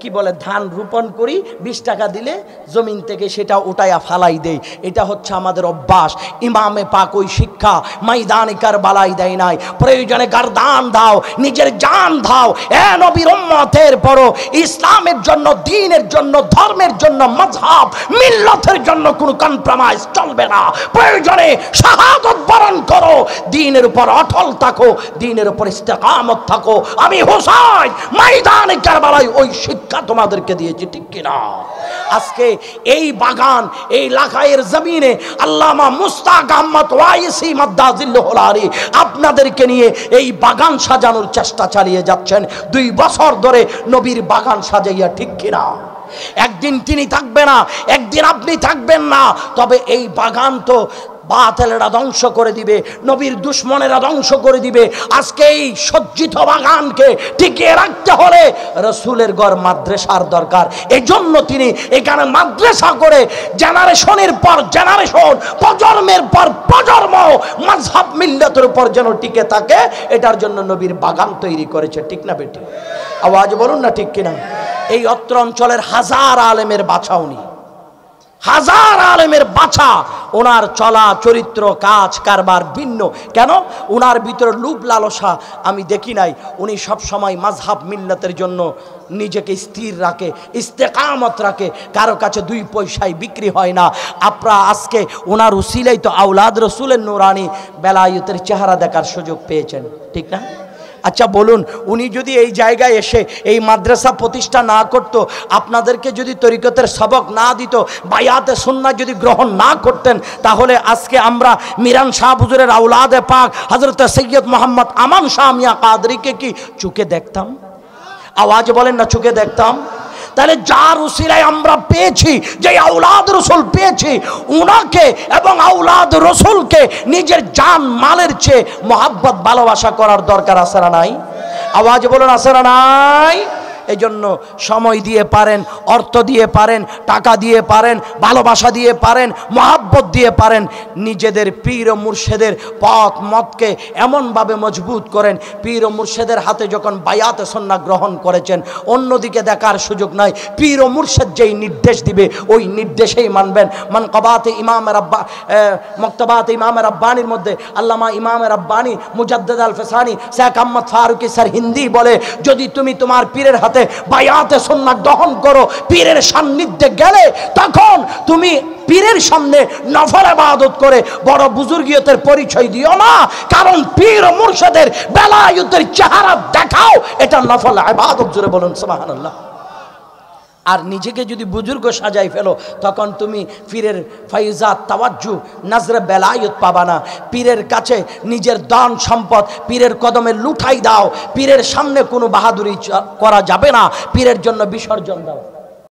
কি বলে ধান রোপণ করি, 20 টাকা দিলে জমিন থেকে সেটা উঠাইয়া ফালাই দেই। এটা হচ্ছে আমাদের অভ্যাস। ইমামে পাক ওই শিক্ষা ময়দানে কারবালায় দেয় নাই। প্রয়োজনে গারদান দাও, নিজের জান দাও, এ নবীর উম্মতের পরও ইসলামের জন্য, দ্বীনের জন্য, ধর্মের জন্য, মাযহাব মিল্লাতের জন্য কোনো কম্প্রোমাইজ চলবে না। প্রয়োজনে শাহাদাত বরণ করো, দ্বীনের উপর অটল থাকো, দ্বীনের উপর ইস্তেকামত থাকো। আমি হুসাইন ময়দানে কারবালায় ওই শিক্ষা তোমাদেরকে দিয়েছি, ঠিক কিনা? আজকে এই বাগান, এই লাখায়ের জমিনে আল্লামা মুস্তাক আহমদ ওয়াইসি মাদ্দাজিল্লাহুল আলী আপনাদেরকে নিয়ে এই বাগান সাজানোর চেষ্টা চালিয়ে যাচ্ছেন 2 বছর ধরে নবীর বাগান সাজাইয়া, ঠিক কিনা? একদিন তিনি থাকবে না, একদিন আপনি থাকবেন না, তবে এই বাগান তো বাতিলেরা ধ্বংস করে দিবে, নবীর দুশমনেরা ধ্বংস করে দিবে। আজকে এই সজ্জিত বাগানকে টিকিয়ে রাখতে হলে রাসূলের ঘর মাদ্রাসার দরকার। এজন্য তিনি এখানে মাদ্রাসা করে জেনারেশনের পর জেনারেশন, প্রজন্মের পর প্রজন্ম মাযহাব মিল্লাতের উপর যেন টিকে থাকে, এটার জন্য নবীর বাগান তৈরি করেছে। ঠিক না বেটি? আওয়াজ বলুন না ঠিক কিনা? এই অত্র অঞ্চলের হাজার আলেমের বাছা উনি, হাজার আলেমের বাছা। ওনার চলা চরিত্র কাজ কারবার ভিন্ন। কেন? ওনার ভিতরে লোভ লালসা আমি দেখি নাই। উনি সব সময় মাযহাব মিল্লাতের জন্য নিজেকে স্থির রাখে, ইস্তেকামত রাখে, কারো কাছে 2 পয়সায় বিক্রি হয় না। আপনারা আজকে ওনার উসিলাই তো আওলাদ রসুলের নুরানি বেলায়েতের চেহারা দেখার সুযোগ পেয়েছেন। ঠিক না? আচ্ছা বলুন, উনি যদি এই জায়গায় এসে এই মাদ্রাসা প্রতিষ্ঠা না করত, আপনাদেরকে যদি তরিকতের সবক না দিত, বায়াতে সুন্নাহ যদি গ্রহণ না করতেন, তাহলে আজকে আমরা মিরান শাহ হুজুরের আওলাদে পাক হযরত সৈয়দ মোহাম্মদ আমান শাহ মিয়া কাদরীকে কি চোখে দেখতাম? আওয়াজ বলেন না, চোখে দেখতাম? তাহলে যার উসিলায় আমরা পেয়েছি, যে আওলাদ রসুল পেয়েছি, উনাকে এবং আওলাদ রসুলকে নিজের জান মালের চেয়ে মহাব্বত ভালোবাসা করার দরকার আছে না নাই? আওয়াজ বলুন, আছে না নাই? এই জন্য সময় দিয়ে পারেন, অর্থ দিয়ে পারেন, টাকা দিয়ে পারেন, ভালোবাসা দিয়ে পারেন, মহাব্বত দিয়ে পারেন, নিজেদের পীর ও মুর্শেদের পথ মতকে এমনভাবে মজবুত করেন। পীর ও মুর্শেদের হাতে যখন বায়াতে সুন্নাহ গ্রহণ করেছেন, অন্যদিকে দেখার সুযোগ নাই। পীর ও মুর্শেদ যেই নির্দেশ দিবে ওই নির্দেশেই মানবেন। মানকাবাতে ইমামে রাব্বা মক্তবাতে ইমামে রাব্বানির মধ্যে আল্লামা ইমামে রাব্বানি মুজাদ্দিদ আল ফেসানি শেখ আহমদ ফারুকি স্যার হিন্দি বলে, যদি তুমি তোমার পীরের হাতে বায়াতে সুন্নাহ গ্রহণ করো, পীরের সান্নিধ্যে গেলে, তখন তুমি পীরের সামনে নফল ইবাদত করে বড় বুজুর্গিয়তের পরিচয় দিও না। কারণ পীর ও মুর্শিদের বেলায়েতের চেহারা দেখাও, এটা নফল ইবাদত। জোরে বলুন সুবহানাল্লাহ। আর নিজেকে যদি বুজুর্গ সাজাই ফেলো, তখন তুমি পীরের ফাইজাত তাওয়াজ্জু নজরে বেলায়েত পাবা না। পীরের কাছে নিজের দান সম্পদ পীরের কদমে লুঠাই দাও, পীরের সামনে কোনো বাহাদুরি করা যাবে না, পীরের জন্য বিসর্জন দাও।